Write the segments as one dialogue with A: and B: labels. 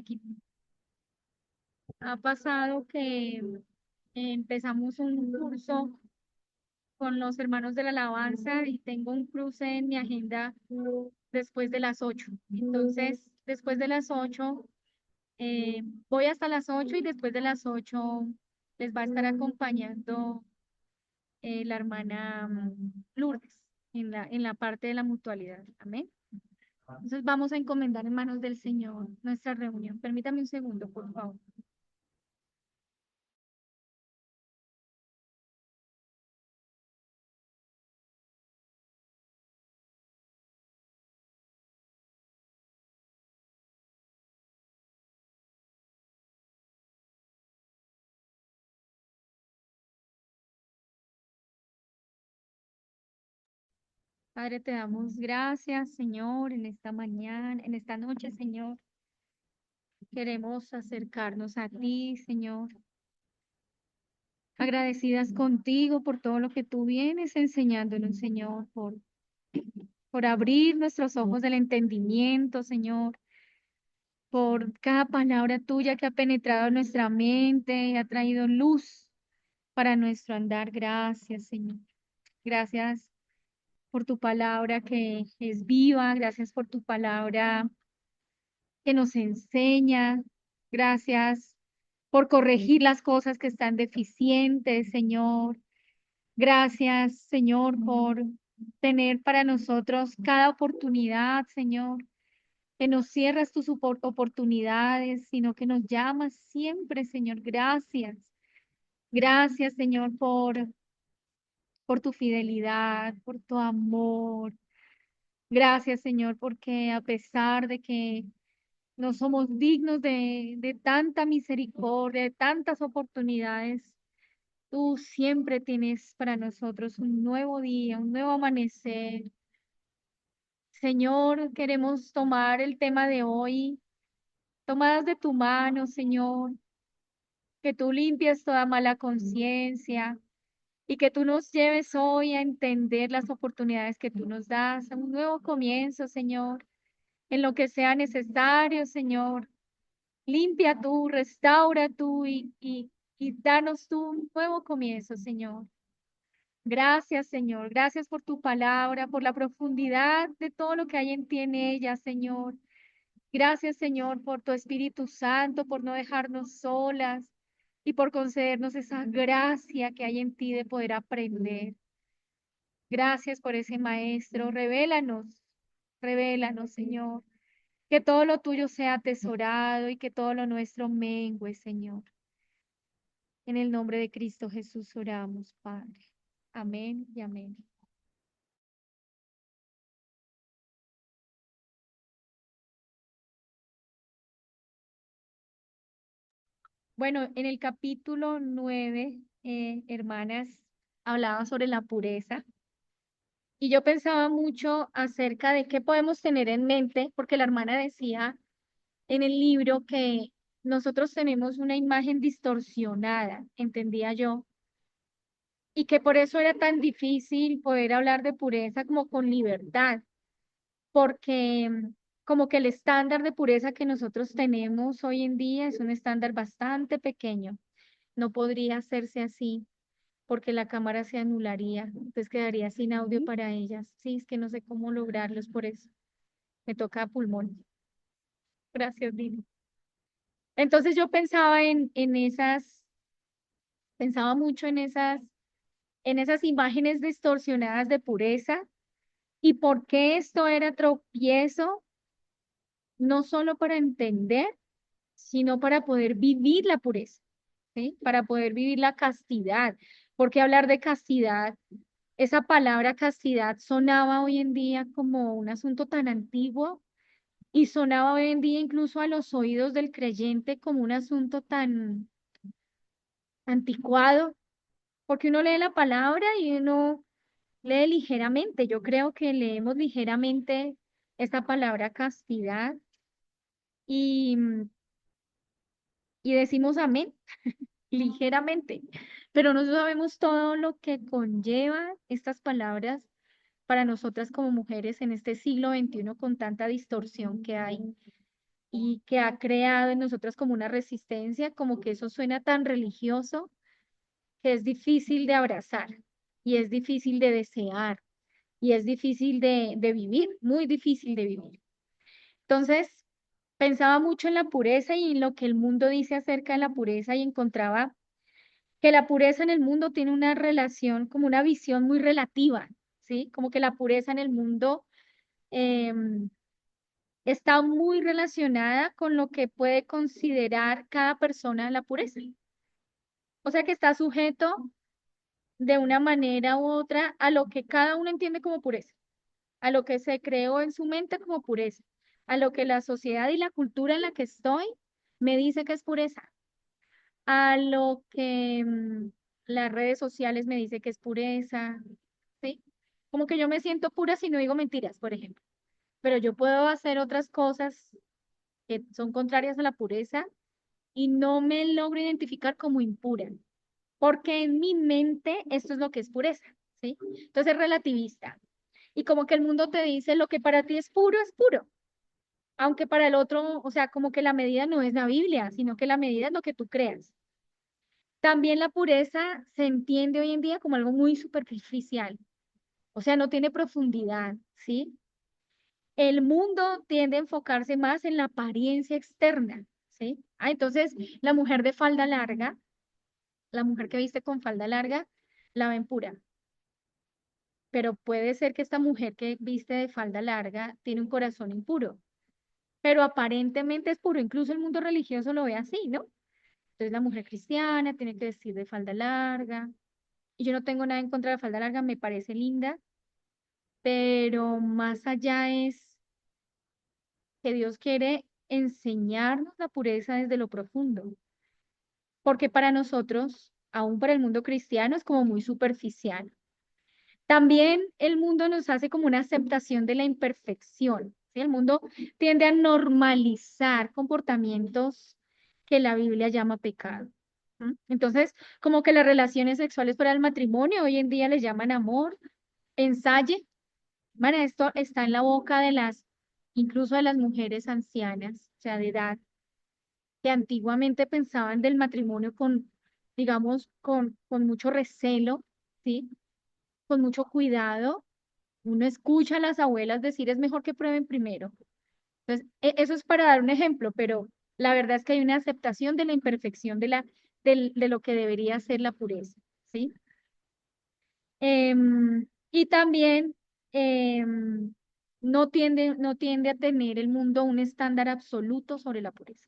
A: aquí. Ha pasado que empezamos un curso con los hermanos de la alabanza y tengo un cruce en mi agenda después de las 8. Entonces, después de las 8, voy hasta las 8 y después de las 8 les va a estar acompañando la hermana Lourdes en la parte de la mutualidad. Amén. Entonces vamos a encomendar en manos del Señor nuestra reunión. Permítame un segundo, por favor. Padre, te damos gracias, Señor, en esta mañana, en esta noche, Señor. Queremos acercarnos a ti, Señor, agradecidas contigo por todo lo que tú vienes enseñándonos, Señor, por abrir nuestros ojos del entendimiento, Señor, por cada palabra tuya que ha penetrado en nuestra mente y ha traído luz para nuestro andar. Gracias, Señor. Gracias por tu palabra que es viva. Gracias por tu palabra que nos enseña. Gracias por corregir las cosas que están deficientes, Señor. Gracias, Señor, por tener para nosotros cada oportunidad, Señor, que nos cierras tus oportunidades, sino que nos llamas siempre, Señor. Gracias. Gracias, Señor, por tu fidelidad, por tu amor. Gracias, Señor, porque a pesar de que no somos dignos de tanta misericordia, de tantas oportunidades, tú siempre tienes para nosotros un nuevo día, un nuevo amanecer. Señor, queremos tomar el tema de hoy, tomadas de tu mano, Señor, que tú limpies toda mala conciencia y que tú nos lleves hoy a entender las oportunidades que tú nos das, a un nuevo comienzo, Señor, en lo que sea necesario, Señor. Limpia tú, restaura tú y danos tú un nuevo comienzo, Señor. Gracias, Señor. Gracias por tu palabra, por la profundidad de todo lo que hay en ti en ella, Señor. Gracias, Señor, por tu Espíritu Santo, por no dejarnos solas y por concedernos esa gracia que hay en ti de poder aprender. Gracias por ese maestro. Revélanos, Señor. Que todo lo tuyo sea atesorado y que todo lo nuestro mengue, Señor. En el nombre de Cristo Jesús oramos, Padre. Amén y amén. Bueno, en el capítulo 9, hermanas, hablaba sobre la pureza y yo pensaba mucho acerca de qué podemos tener en mente, porque la hermana decía en el libro que nosotros tenemos una imagen distorsionada, entendía yo, y que por eso era tan difícil poder hablar de pureza como con libertad, porque como que el estándar de pureza que nosotros tenemos hoy en día es un estándar bastante pequeño. No podría hacerse así porque la cámara se anularía, entonces quedaría sin audio para ellas. Sí, es que no sé cómo lograrlos por eso. Me toca a pulmón. Gracias, Dini. Entonces yo pensaba pensaba mucho en esas imágenes distorsionadas de pureza y por qué esto era tropiezo, no solo para entender, sino para poder vivir la pureza, ¿sí? Para poder vivir la castidad. Porque hablar de castidad, esa palabra castidad sonaba hoy en día como un asunto tan antiguo y sonaba hoy en día incluso a los oídos del creyente como un asunto tan anticuado, porque uno lee la palabra y uno lee ligeramente. Yo creo que leemos ligeramente esta palabra castidad y, y decimos amén ligeramente, pero no sabemos todo lo que conlleva estas palabras para nosotras como mujeres en este siglo XXI con tanta distorsión que hay. y que ha creado en nosotros como una resistencia, como que eso suena tan religioso que es difícil de abrazar y es difícil de desear y es difícil de vivir, muy difícil de vivir. Entonces, pensaba mucho en la pureza y en lo que el mundo dice acerca de la pureza y encontraba que la pureza en el mundo tiene una relación, como una visión muy relativa, ¿sí? Como que la pureza en el mundo em, está muy relacionada con lo que puede considerar cada persona la pureza. O sea que está sujeto de una manera u otra a lo que cada uno entiende como pureza, a lo que se creó en su mente como pureza, a lo que la sociedad y la cultura en la que estoy me dice que es pureza, a lo que las redes sociales me dice que es pureza, ¿sí? Como que yo me siento pura si no digo mentiras, por ejemplo, pero yo puedo hacer otras cosas que son contrarias a la pureza y no me logro identificar como impura, porque en mi mente esto es lo que es pureza, ¿sí? Entonces es relativista. Y como que el mundo te dice lo que para ti es puro, aunque para el otro, o sea, como que la medida no es la Biblia, sino que la medida es lo que tú creas. También la pureza se entiende hoy en día como algo muy superficial, o sea, no tiene profundidad, ¿sí? El mundo tiende a enfocarse más en la apariencia externa, ¿sí? Entonces, la mujer de falda larga, la mujer que viste con falda larga, la ven pura. Pero puede ser que esta mujer que viste de falda larga tiene un corazón impuro, pero aparentemente es puro. Incluso el mundo religioso lo ve así, ¿no? Entonces, la mujer cristiana tiene que vestir de falda larga. Y yo no tengo nada en contra de la falda larga, me parece linda, pero más allá es que Dios quiere enseñarnos la pureza desde lo profundo, porque para nosotros, aún para el mundo cristiano, es como muy superficial. También el mundo nos hace como una aceptación de la imperfección, ¿sí? El mundo tiende a normalizar comportamientos que la Biblia llama pecado. Entonces, como que las relaciones sexuales para el matrimonio hoy en día les llaman amor, ensaye. Bueno, esto está en la boca de incluso de las mujeres ancianas, o sea, de edad, que antiguamente pensaban del matrimonio con, digamos, con mucho recelo, ¿sí? Con mucho cuidado. Uno escucha a las abuelas decir es mejor que prueben primero. Entonces, eso es para dar un ejemplo, pero la verdad es que hay una aceptación de la imperfección de lo que debería ser la pureza, ¿sí? Y también no tiende a tener el mundo un estándar absoluto sobre la pureza.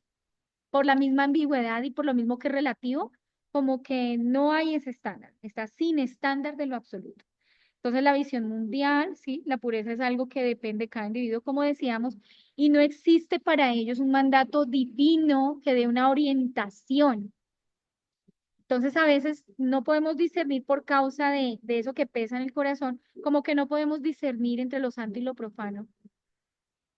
A: Por la misma ambigüedad y por lo mismo que es relativo, como que no hay ese estándar, está sin estándar de lo absoluto. Entonces, la visión mundial, sí, la pureza es algo que depende de cada individuo, como decíamos, y no existe para ellos un mandato divino que dé una orientación. Entonces, a veces no podemos discernir por causa de eso que pesa en el corazón, como que no podemos discernir entre lo santo y lo profano,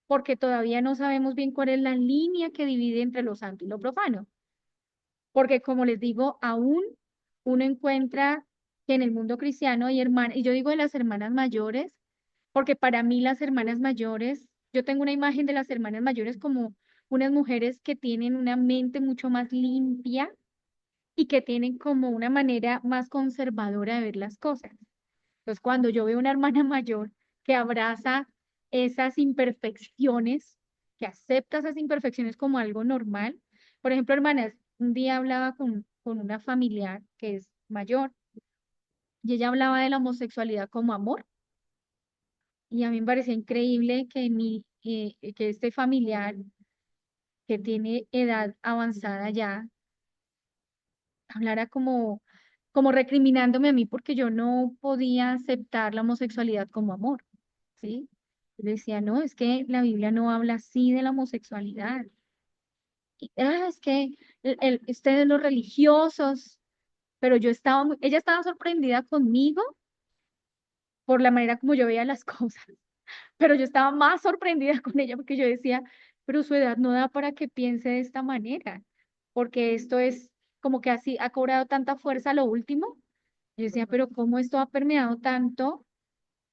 A: porque todavía no sabemos bien cuál es la línea que divide entre lo santo y lo profano. Porque como les digo, aún uno encuentra que en el mundo cristiano hay hermanas, y yo digo de las hermanas mayores, porque para mí las hermanas mayores, yo tengo una imagen de las hermanas mayores como unas mujeres que tienen una mente mucho más limpia y que tienen como una manera más conservadora de ver las cosas. Entonces, cuando yo veo una hermana mayor que abraza esas imperfecciones, que acepta esas imperfecciones como algo normal, por ejemplo, hermanas, un día hablaba con una familiar que es mayor y ella hablaba de la homosexualidad como amor y a mí me parecía increíble que este familiar que tiene edad avanzada ya hablara como recriminándome a mí porque yo no podía aceptar la homosexualidad como amor, ¿sí? Yo le decía, no, es que la Biblia no habla así de la homosexualidad. Es que ustedes los religiosos, pero ella estaba sorprendida conmigo por la manera como yo veía las cosas, pero yo estaba más sorprendida con ella porque yo decía, pero su edad no da para que piense de esta manera, porque esto es como que así ha cobrado tanta fuerza lo último. Yo decía, pero ¿cómo esto ha permeado tanto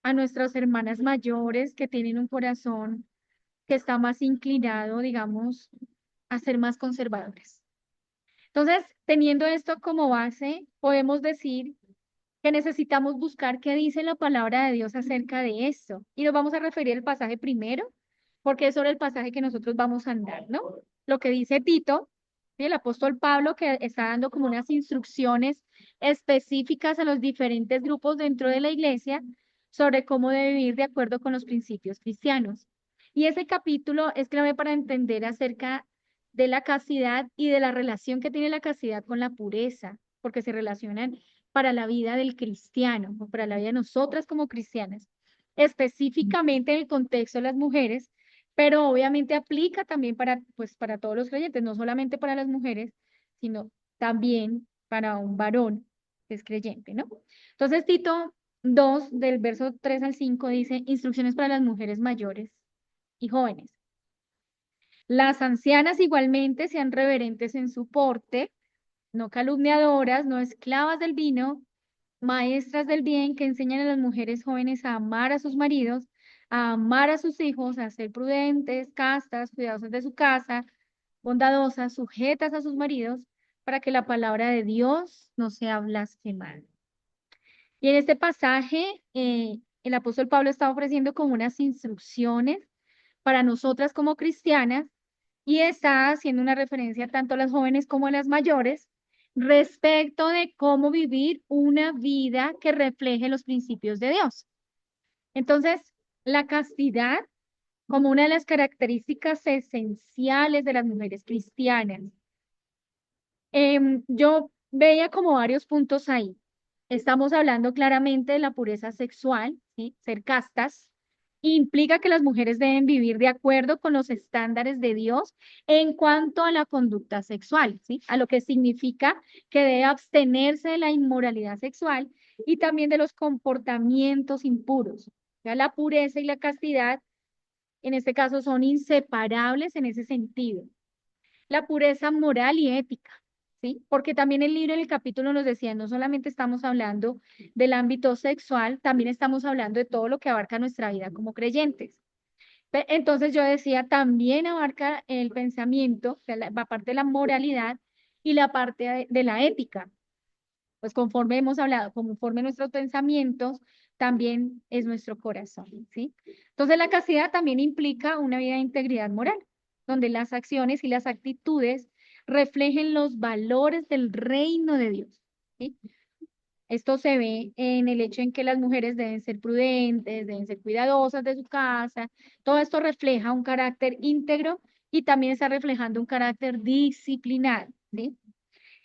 A: a nuestras hermanas mayores que tienen un corazón que está más inclinado, digamos, a ser más conservadores. Entonces, teniendo esto como base, podemos decir que necesitamos buscar qué dice la palabra de Dios acerca de esto. Y nos vamos a referir al pasaje primero, porque es sobre el pasaje que nosotros vamos a andar, ¿no? Lo que dice Tito, ¿sí? El apóstol Pablo, que está dando como unas instrucciones específicas a los diferentes grupos dentro de la iglesia sobre cómo debe vivir de acuerdo con los principios cristianos. Y ese capítulo es clave para entender acerca de la castidad y de la relación que tiene la castidad con la pureza, porque se relacionan para la vida del cristiano, o para la vida de nosotras como cristianas, específicamente en el contexto de las mujeres, pero obviamente aplica también para, pues, para todos los creyentes, no solamente para las mujeres, sino también para un varón que es creyente, ¿no? Entonces, Tito 2, del verso 3 al 5, dice, instrucciones para las mujeres mayores y jóvenes. Las ancianas igualmente sean reverentes en su porte, no calumniadoras, no esclavas del vino, maestras del bien que enseñan a las mujeres jóvenes a amar a sus maridos, a amar a sus hijos, a ser prudentes, castas, cuidadosas de su casa, bondadosas, sujetas a sus maridos, para que la palabra de Dios no sea blasfemada. Y en este pasaje, el apóstol Pablo está ofreciendo como unas instrucciones para nosotras como cristianas y está haciendo una referencia tanto a las jóvenes como a las mayores respecto de cómo vivir una vida que refleje los principios de Dios. Entonces, la castidad como una de las características esenciales de las mujeres cristianas. Yo veía como varios puntos ahí. Estamos hablando claramente de la pureza sexual, ¿sí? Ser castas implica que las mujeres deben vivir de acuerdo con los estándares de Dios en cuanto a la conducta sexual, ¿sí? A lo que significa que debe abstenerse de la inmoralidad sexual y también de los comportamientos impuros. O sea, la pureza y la castidad, en este caso, son inseparables en ese sentido. La pureza moral y ética, ¿sí? Porque también el libro en el capítulo nos decía, no solamente estamos hablando del ámbito sexual, también estamos hablando de todo lo que abarca nuestra vida como creyentes. Entonces yo decía, también abarca el pensamiento, la parte de la moralidad y la parte de la ética. Pues conforme hemos hablado, conforme nuestros pensamientos, también es nuestro corazón, ¿sí? Entonces la castidad también implica una vida de integridad moral, donde las acciones y las actitudes reflejen los valores del reino de Dios, ¿sí? Esto se ve en el hecho en que las mujeres deben ser prudentes, deben ser cuidadosas de su casa. Todo esto refleja un carácter íntegro y también está reflejando un carácter disciplinado, ¿sí?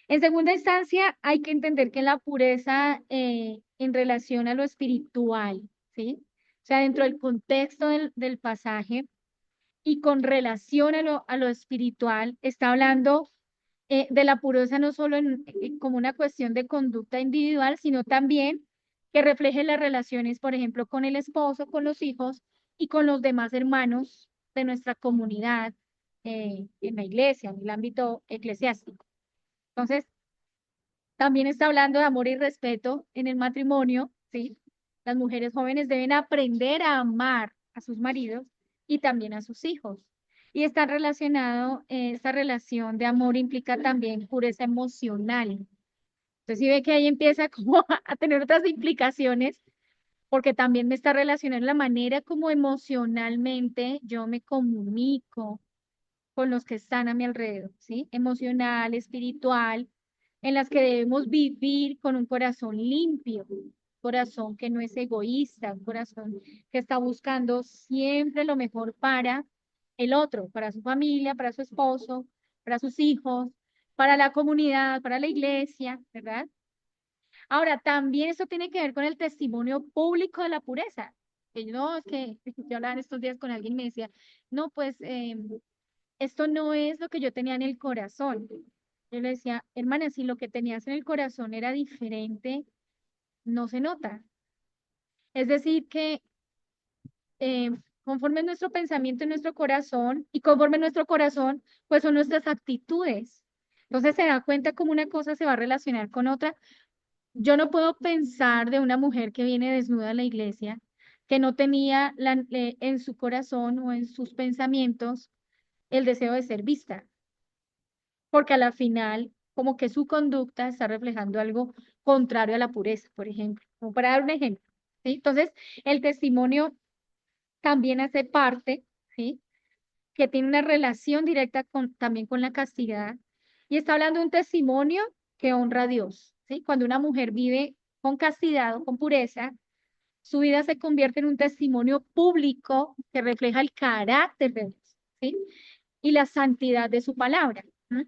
A: En segunda instancia, hay que entender que la pureza en relación a lo espiritual, ¿sí? O sea, dentro del contexto del pasaje y con relación a lo espiritual, está hablando de la pureza no solo como una cuestión de conducta individual, sino también que refleje las relaciones, por ejemplo, con el esposo, con los hijos y con los demás hermanos de nuestra comunidad en la iglesia, en el ámbito eclesiástico. Entonces, también está hablando de amor y respeto en el matrimonio, ¿sí? Las mujeres jóvenes deben aprender a amar a sus maridos y también a sus hijos. Y está relacionado, esta relación de amor implica también pureza emocional. Entonces, si ve que ahí empieza como a tener otras implicaciones, porque también me está relacionando la manera como emocionalmente yo me comunico con los que están a mi alrededor, ¿sí? Emocional, espiritual, en las que debemos vivir con un corazón limpio, un corazón que no es egoísta, un corazón que está buscando siempre lo mejor para el otro, para su familia, para su esposo, para sus hijos, para la comunidad, para la iglesia, ¿verdad? Ahora, también esto tiene que ver con el testimonio público de la pureza. Que no, es que yo hablaba en estos días con alguien y me decía, no, pues esto no es lo que yo tenía en el corazón. Yo le decía, hermana, si lo que tenías en el corazón era diferente, no se nota. Es decir, que eh, conforme nuestro pensamiento y nuestro corazón, y conforme nuestro corazón, pues son nuestras actitudes. Entonces se da cuenta cómo una cosa se va a relacionar con otra. Yo no puedo pensar de una mujer que viene desnuda a la iglesia que no tenía en su corazón o en sus pensamientos el deseo de ser vista, porque a la final, como que su conducta está reflejando algo contrario a la pureza, por ejemplo, como para dar un ejemplo, ¿sí? Entonces, el testimonio también hace parte, ¿sí? Que tiene una relación directa también con la castidad, y está hablando de un testimonio que honra a Dios, ¿sí? Cuando una mujer vive con castidad o con pureza, su vida se convierte en un testimonio público que refleja el carácter de Dios, ¿sí? Y la santidad de su palabra. ¿No?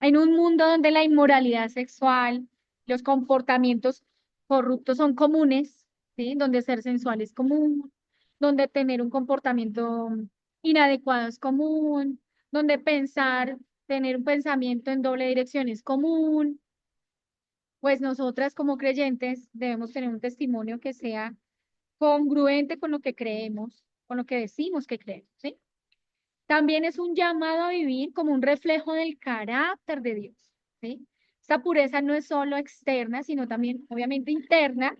A: En un mundo donde la inmoralidad sexual, los comportamientos corruptos son comunes, ¿sí? Donde ser sensual es común, donde tener un comportamiento inadecuado es común, donde tener un pensamiento en doble dirección es común, pues nosotras como creyentes debemos tener un testimonio que sea congruente con lo que creemos, con lo que decimos que creemos, ¿sí? También es un llamado a vivir como un reflejo del carácter de Dios, ¿sí? Esta pureza no es solo externa, sino también, obviamente, interna,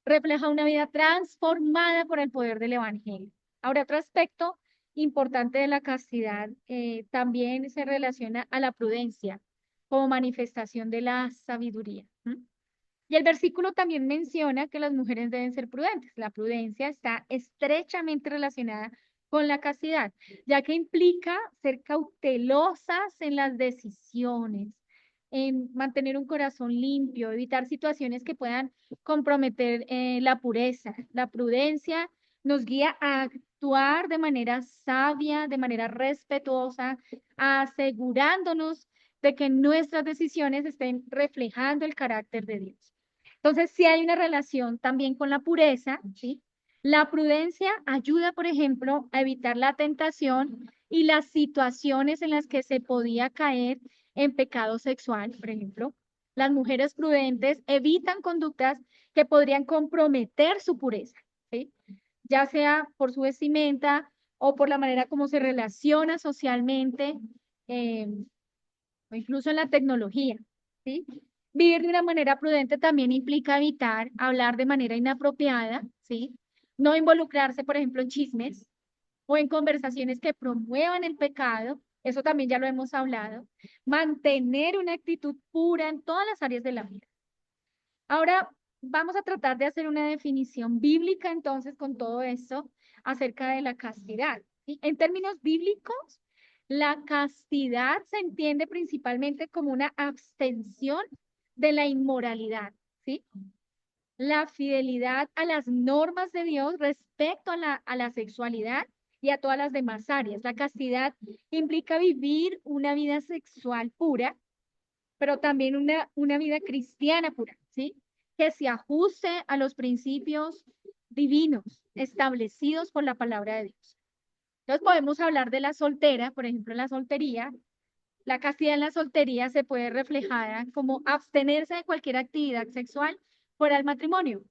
A: refleja una vida transformada por el poder del Evangelio. Ahora, otro aspecto importante de la castidad también se relaciona a la prudencia como manifestación de la sabiduría. ¿M? Y el versículo también menciona que las mujeres deben ser prudentes. La prudencia está estrechamente relacionada con la castidad, ya que implica ser cautelosas en las decisiones, en mantener un corazón limpio, evitar situaciones que puedan comprometer la pureza. La prudencia nos guía a actuar de manera sabia, de manera respetuosa, asegurándonos de que nuestras decisiones estén reflejando el carácter de Dios. Entonces, sí hay una relación también con la pureza, ¿sí? La prudencia ayuda, por ejemplo, a evitar la tentación y las situaciones en las que se podía caer en pecado sexual, por ejemplo. Las mujeres prudentes evitan conductas que podrían comprometer su pureza, ¿sí? Ya sea por su vestimenta o por la manera como se relaciona socialmente, eh, o incluso en la tecnología, ¿sí? Vivir de una manera prudente también implica evitar hablar de manera inapropiada, ¿sí? No involucrarse, por ejemplo, en chismes o en conversaciones que promuevan el pecado, eso también ya lo hemos hablado. Mantener una actitud pura en todas las áreas de la vida. Ahora vamos a tratar de hacer una definición bíblica entonces con todo esto acerca de la castidad, ¿sí? En términos bíblicos, la castidad se entiende principalmente como una abstención de la inmoralidad, ¿sí? La fidelidad a las normas de Dios respecto a la sexualidad y a todas las demás áreas. La castidad implica vivir una vida sexual pura, pero también una vida cristiana pura, ¿sí? Que se ajuste a los principios divinos establecidos por la palabra de Dios. Entonces podemos hablar de la soltera, por ejemplo, en la soltería. La castidad en la soltería se puede reflejar como abstenerse de cualquier actividad sexual fuera del matrimonio.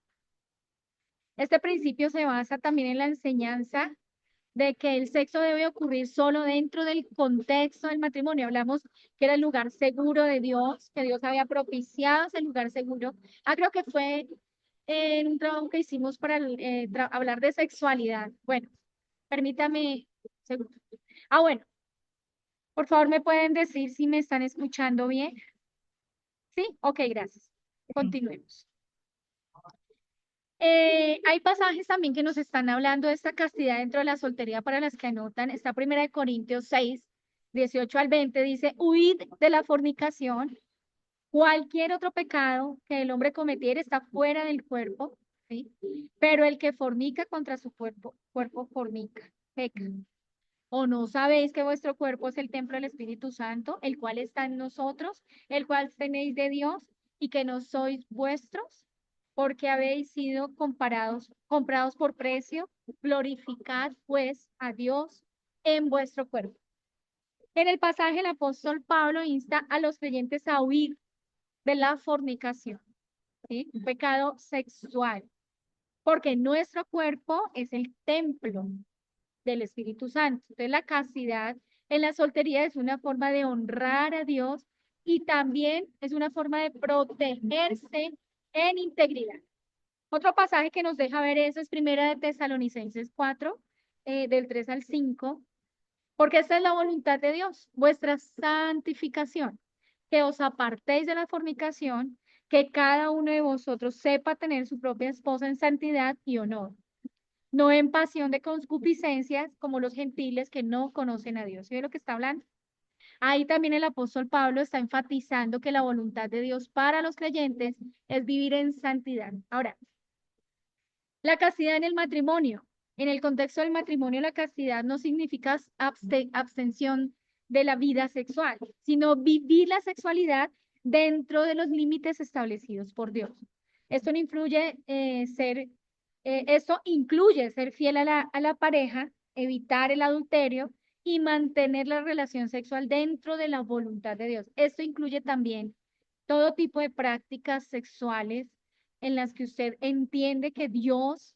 A: Este principio se basa también en la enseñanza de que el sexo debe ocurrir solo dentro del contexto del matrimonio. Hablamos que era el lugar seguro de Dios, que Dios había propiciado ese lugar seguro. Ah, creo que fue en un trabajo que hicimos para hablar de sexualidad. Bueno, permítame. Segundo. Ah, bueno, por favor, ¿me pueden decir si me están escuchando bien? ¿Sí? Ok, gracias. Continuemos. Hay pasajes también que nos están hablando de esta castidad dentro de la soltería para las que anotan. Está Primera de Corintios 6, 18 al 20, dice, huid de la fornicación. Cualquier otro pecado que el hombre cometiera está fuera del cuerpo, ¿sí? Pero el que fornica contra su cuerpo fornica, peca. ¿O no sabéis que vuestro cuerpo es el templo del Espíritu Santo, el cual está en nosotros, el cual tenéis de Dios y que no sois vuestros? Porque habéis sido comprados por precio, glorificad pues a Dios en vuestro cuerpo. En el pasaje el apóstol Pablo insta a los creyentes a huir de la fornicación, ¿sí? Un pecado sexual, porque nuestro cuerpo es el templo del Espíritu Santo. Entonces, la castidad en la soltería es una forma de honrar a Dios y también es una forma de protegerse en integridad. Otro pasaje que nos deja ver eso es Primera de Tesalonicenses 4, del 3 al 5, porque esta es la voluntad de Dios, vuestra santificación, que os apartéis de la fornicación, que cada uno de vosotros sepa tener su propia esposa en santidad y honor, no en pasión de concupiscencias como los gentiles que no conocen a Dios. ¿Sí ve lo que está hablando? Ahí también el apóstol Pablo está enfatizando que la voluntad de Dios para los creyentes es vivir en santidad. Ahora, la castidad en el matrimonio. En el contexto del matrimonio, la castidad no significa abstención de la vida sexual, sino vivir la sexualidad dentro de los límites establecidos por Dios. Esto no influye esto incluye ser fiel a la pareja, evitar el adulterio y mantener la relación sexual dentro de la voluntad de Dios. Esto incluye también todo tipo de prácticas sexuales en las que usted entiende que Dios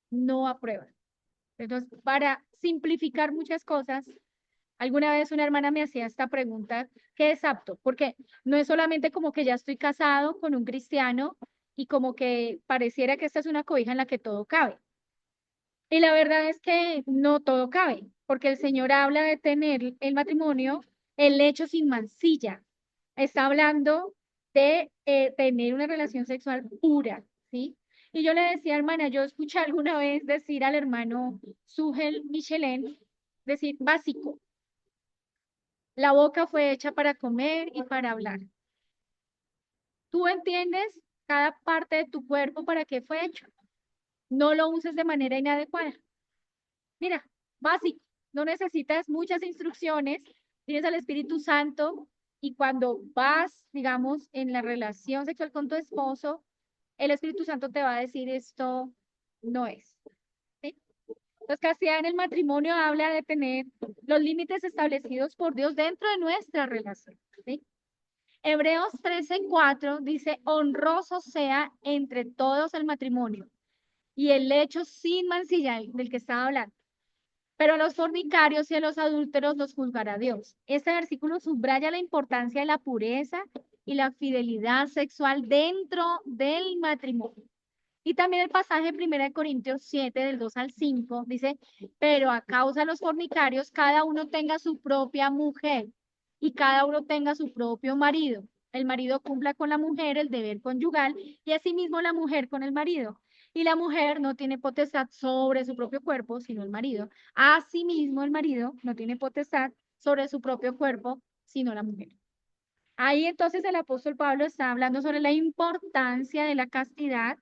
A: no aprueba. Entonces, para simplificar muchas cosas, alguna vez una hermana me hacía esta pregunta, ¿qué es apto? Porque no es solamente como que ya estoy casado con un cristiano y como que pareciera que esta es una cobija en la que todo cabe. Y la verdad es que no todo cabe, porque el Señor habla de tener el matrimonio, el hecho sin mancilla. Está hablando de tener una relación sexual pura, ¿sí? Y yo le decía, hermana, yo escuché alguna vez decir al hermano Sugel Michelin, decir básico, la boca fue hecha para comer y para hablar. ¿Tú entiendes cada parte de tu cuerpo para qué fue hecho? No lo uses de manera inadecuada. Mira, básico, no necesitas muchas instrucciones, tienes al Espíritu Santo y cuando vas, digamos, en la relación sexual con tu esposo, el Espíritu Santo te va a decir esto no es. ¿Sí? Entonces, castidad en el matrimonio habla de tener los límites establecidos por Dios dentro de nuestra relación. ¿Sí? Hebreos 13:4 dice, honroso sea entre todos el matrimonio y el hecho sin mancilla del que estaba hablando. Pero a los fornicarios y a los adúlteros los juzgará Dios. Este versículo subraya la importancia de la pureza y la fidelidad sexual dentro del matrimonio. Y también el pasaje en 1 Corintios 7, del 2 al 5, dice, pero a causa de los fornicarios, cada uno tenga su propia mujer y cada uno tenga su propio marido. El marido cumpla con la mujer el deber conyugal y asimismo la mujer con el marido. Y la mujer no tiene potestad sobre su propio cuerpo, sino el marido. Asimismo, el marido no tiene potestad sobre su propio cuerpo, sino la mujer. Ahí entonces el apóstol Pablo está hablando sobre la importancia de la castidad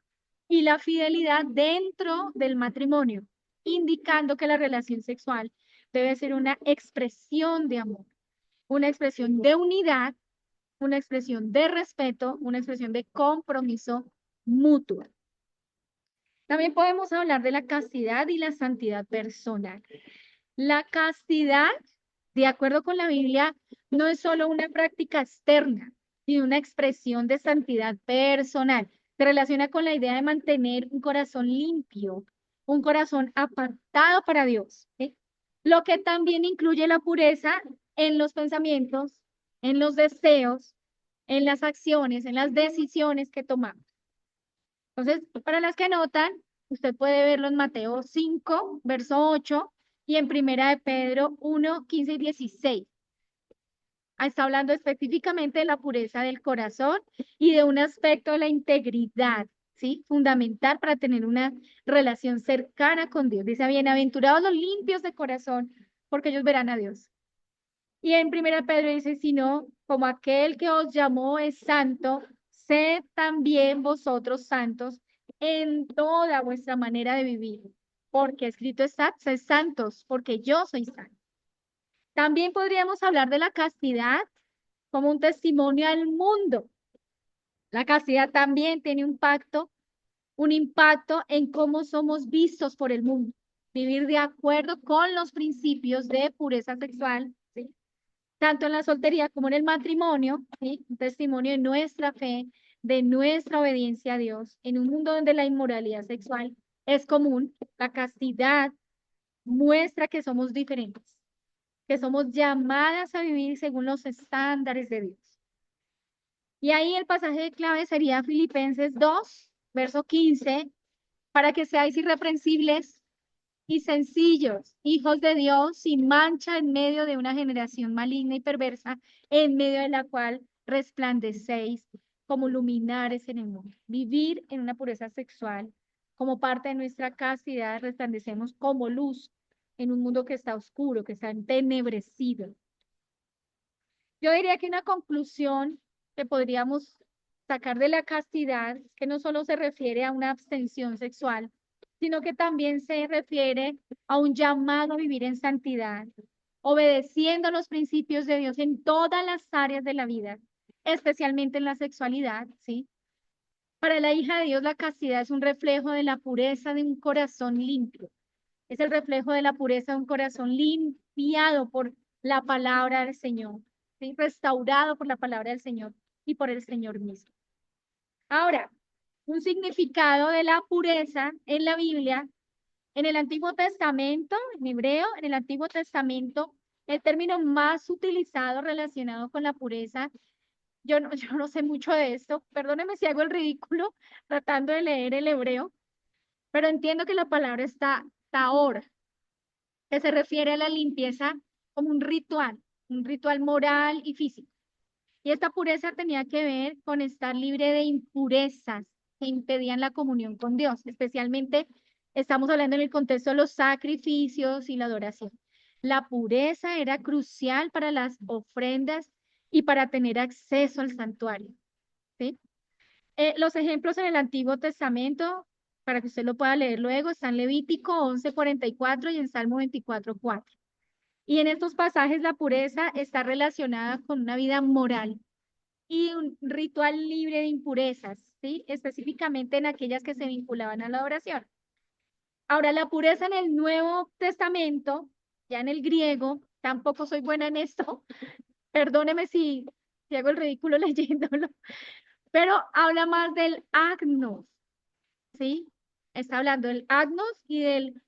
A: y la fidelidad dentro del matrimonio, indicando que la relación sexual debe ser una expresión de amor, una expresión de unidad, una expresión de respeto, una expresión de compromiso mutuo. También podemos hablar de la castidad y la santidad personal. La castidad, de acuerdo con la Biblia, no es solo una práctica externa, sino una expresión de santidad personal. Se relaciona con la idea de mantener un corazón limpio, un corazón apartado para Dios, ¿sí? Lo que también incluye la pureza en los pensamientos, en los deseos, en las acciones, en las decisiones que tomamos. Entonces, para las que anotan, usted puede verlo en Mateo 5, verso 8, y en Primera de Pedro 1, 15 y 16. Está hablando específicamente de la pureza del corazón y de un aspecto de la integridad, ¿sí? Fundamental para tener una relación cercana con Dios. Dice, bienaventurados los limpios de corazón, porque ellos verán a Dios. Y en Primera Pedro dice, sino como aquel que os llamó es santo, sed también vosotros santos en toda vuestra manera de vivir, porque escrito está, sed santos, porque yo soy santo. También podríamos hablar de la castidad como un testimonio al mundo. La castidad también tiene un impacto en cómo somos vistos por el mundo. Vivir de acuerdo con los principios de pureza sexual, ¿sí? Tanto en la soltería como en el matrimonio, ¿sí? Un testimonio de nuestra fe, de nuestra obediencia a Dios. En un mundo donde la inmoralidad sexual es común, la castidad muestra que somos diferentes, que somos llamadas a vivir según los estándares de Dios. Y ahí el pasaje de clave sería Filipenses 2, verso 15 para que seáis irreprensibles y sencillos, hijos de Dios, sin mancha en medio de una generación maligna y perversa, en medio de la cual resplandecéis como luminares en el mundo. Vivir en una pureza sexual, como parte de nuestra castidad, resplandecemos como luz en un mundo que está oscuro, que está entenebrecido. Yo diría que una conclusión que podríamos sacar de la castidad, que no solo se refiere a una abstención sexual, sino que también se refiere a un llamado a vivir en santidad, obedeciendo los principios de Dios en todas las áreas de la vida, especialmente en la sexualidad, ¿sí? Para la hija de Dios, la castidad es un reflejo de la pureza de un corazón limpio. Es el reflejo de la pureza de un corazón limpiado por la palabra del Señor, ¿sí? Restaurado por la palabra del Señor y por el Señor mismo. Ahora, un significado de la pureza en la Biblia, en el Antiguo Testamento, en hebreo, en el Antiguo Testamento, el término más utilizado relacionado con la pureza, yo no sé mucho de esto, perdóneme si hago el ridículo tratando de leer el hebreo, pero entiendo que la palabra está tahor, que se refiere a la limpieza como un ritual moral y físico. Y esta pureza tenía que ver con estar libre de impurezas que impedían la comunión con Dios, especialmente estamos hablando en el contexto de los sacrificios y la adoración. La pureza era crucial para las ofrendas y para tener acceso al santuario, ¿sí? Los ejemplos en el Antiguo Testamento, para que usted lo pueda leer luego, están Levítico 11:44 y en Salmo 24:4. Y en estos pasajes la pureza está relacionada con una vida moral y un ritual libre de impurezas, ¿sí? Específicamente en aquellas que se vinculaban a la oración. Ahora, la pureza en el Nuevo Testamento, ya en el griego, tampoco soy buena en esto, perdóneme si hago el ridículo leyéndolo, pero habla más del agnos, ¿sí? Está hablando del agnos y del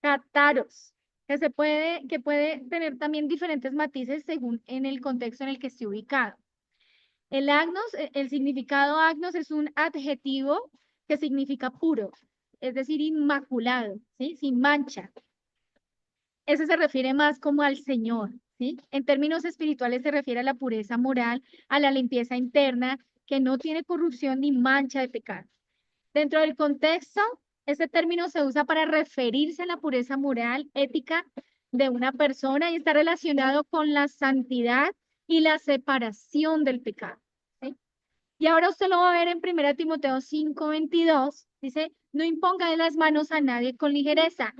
A: kataros, que puede tener también diferentes matices según en el contexto en el que esté ubicado. El agnos, el significado agnos es un adjetivo que significa puro, es decir, inmaculado, ¿sí? Sin mancha. Ese se refiere más como al Señor, ¿sí? En términos espirituales se refiere a la pureza moral, a la limpieza interna, que no tiene corrupción ni mancha de pecado. Dentro del contexto, ese término se usa para referirse a la pureza moral, ética de una persona y está relacionado con la santidad y la separación del pecado, ¿sí? Y ahora usted lo va a ver en 1 Timoteo 5:22. Dice, no impongáis las manos a nadie con ligereza,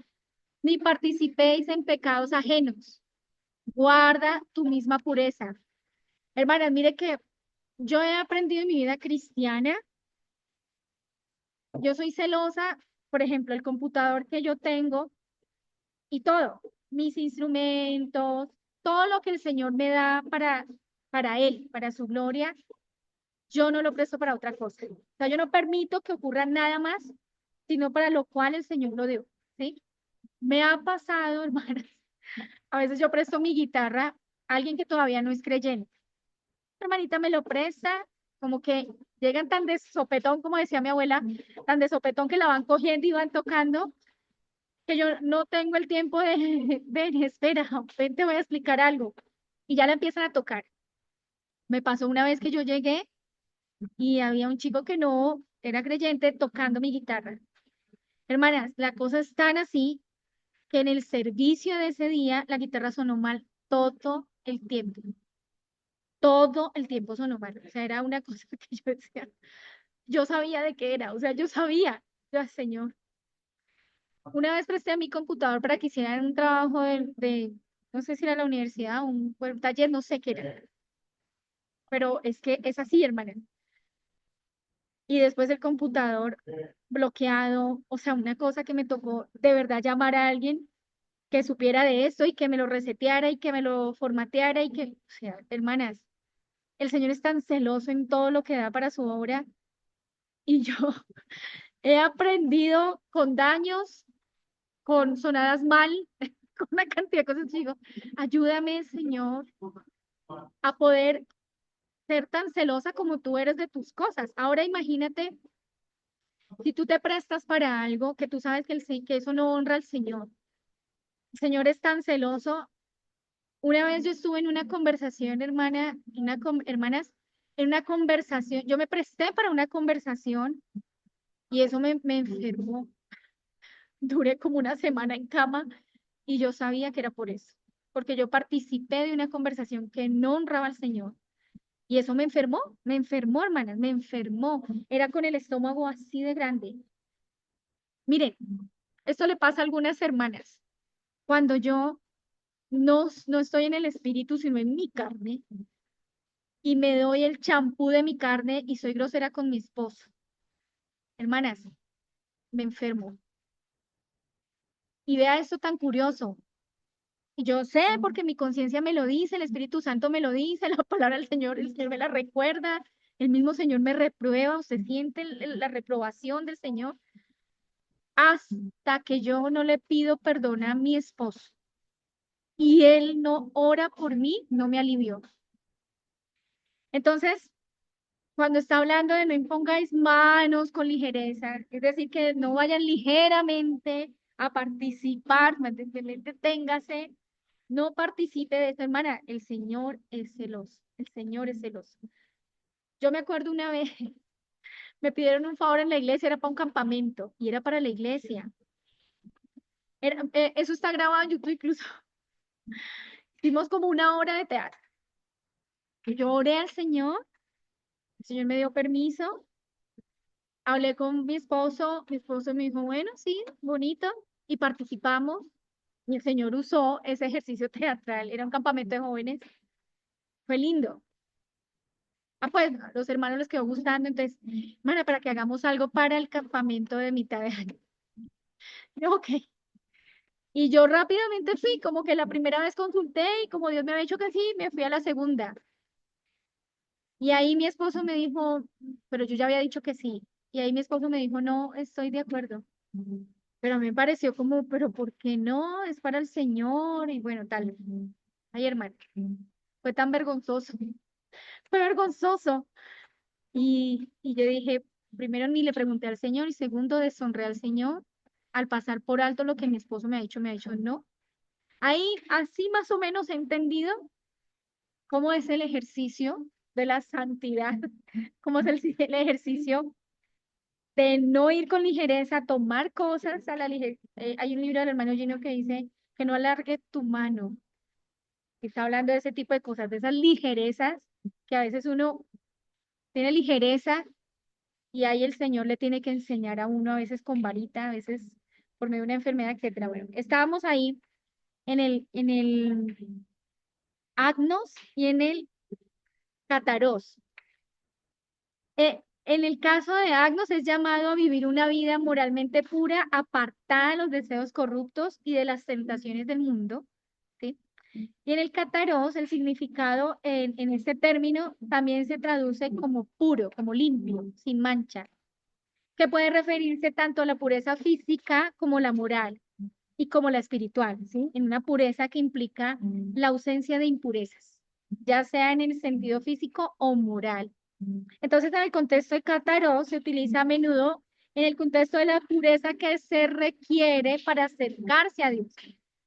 A: ni participéis en pecados ajenos. Guarda tu misma pureza. Hermanas, mire que yo he aprendido en mi vida cristiana, yo soy celosa, por ejemplo, el computador que yo tengo y todo, mis instrumentos, todo lo que el Señor me da para Él, para su gloria, yo no lo presto para otra cosa. O sea, yo no permito que ocurra nada más, sino para lo cual el Señor lo dio, ¿sí? Me ha pasado, hermanas, a veces yo presto mi guitarra a alguien que todavía no es creyente. Hermanita me lo presta, como que llegan tan de sopetón, como decía mi abuela, tan de sopetón que la van cogiendo y van tocando, que yo no tengo el tiempo de, ven, espera, ven, te voy a explicar algo. Y ya la empiezan a tocar. Me pasó una vez que yo llegué y había un chico que no era creyente tocando mi guitarra. Hermanas, la cosa es tan así que en el servicio de ese día la guitarra sonó mal todo el tiempo. Todo el tiempo sonó mal. O sea, era una cosa que yo decía, yo sabía de qué era, o sea, yo sabía. Ya, Señor. Una vez presté mi computador para que hicieran un trabajo no sé si era la universidad, un taller, no sé qué era, pero es que es así, hermana. Y después el computador bloqueado, o sea, una cosa que me tocó de verdad llamar a alguien que supiera de esto y que me lo reseteara y que me lo formateara y que, o sea, hermanas, el Señor es tan celoso en todo lo que da para su obra y yo he aprendido con daños, con sonadas mal, con una cantidad de cosas. Digo, ayúdame, Señor, a poder ser tan celosa como tú eres de tus cosas. Ahora imagínate Si tú te prestas para algo que tú sabes que eso no honra al Señor, el Señor es tan celoso. Una vez yo estuve en una conversación, hermana, hermanas, en una conversación, yo me presté para una conversación y eso me enfermó. Duré como una semana en cama y yo sabía que era por eso, porque yo participé de una conversación que no honraba al Señor. Y eso me enfermó, hermanas, me enfermó. Era con el estómago así de grande. Miren, esto le pasa a algunas hermanas. Cuando yo no estoy en el espíritu, sino en mi carne, y me doy el champú de mi carne y soy grosera con mi esposo. Hermanas, me enfermo. Y vea esto tan curioso. Y yo sé porque mi conciencia me lo dice, el Espíritu Santo me lo dice, la palabra del Señor, el Señor me la recuerda, el mismo Señor me reprueba, o se siente la reprobación del Señor, hasta que yo no le pido perdón a mi esposo y él no ora por mí, no me alivió. Entonces, cuando está hablando de no impongáis manos con ligereza, es decir, que no vayan ligeramente a participar, deténgase, no participe de eso, hermana. El Señor es celoso, el Señor es celoso. Yo me acuerdo una vez, me pidieron un favor en la iglesia, era para un campamento y era para la iglesia. Eso está grabado en YouTube incluso. Hicimos como una hora de teatro. Y yo oré al Señor, el Señor me dio permiso. Hablé con mi esposo me dijo, bueno, sí, bonito, y participamos. Y el Señor usó ese ejercicio teatral, era un campamento de jóvenes, fue lindo. Ah, pues a los hermanos les quedó gustando, entonces, hermana, para que hagamos algo para el campamento de mitad de año. Yo, ok. Y yo rápidamente fui, como que la primera vez consulté y como Dios me había dicho que sí, me fui a la segunda. Y ahí mi esposo me dijo, pero yo ya había dicho que sí. Y ahí mi esposo me dijo, no, estoy de acuerdo. Pero a mí me pareció como, pero ¿por qué no? Es para el Señor y bueno, tal. Ay, hermano, fue tan vergonzoso, fue vergonzoso. Y yo dije, primero ni le pregunté al Señor y segundo deshonré al Señor al pasar por alto lo que mi esposo me ha dicho no. Ahí así más o menos he entendido cómo es el ejercicio de la santidad, cómo es el ejercicio de no ir con ligereza, tomar cosas a la ligereza. Hay un libro del hermano Gino que dice que no alargue tu mano. Está hablando de ese tipo de cosas, de esas ligerezas que a veces uno tiene ligereza y ahí el Señor le tiene que enseñar a uno, a veces con varita, a veces por medio de una enfermedad, etcétera. Bueno, estábamos ahí en el agnos y en el cataros. En el caso de Agnos es llamado a vivir una vida moralmente pura, apartada de los deseos corruptos y de las tentaciones del mundo, ¿sí? Y en el Cataros, el significado en este término también se traduce como puro, como limpio, sin mancha, que puede referirse tanto a la pureza física como la moral y como la espiritual, ¿sí? En una pureza que implica la ausencia de impurezas, ya sea en el sentido físico o moral. Entonces, en el contexto de Cátaros se utiliza a menudo en el contexto de la pureza que se requiere para acercarse a Dios,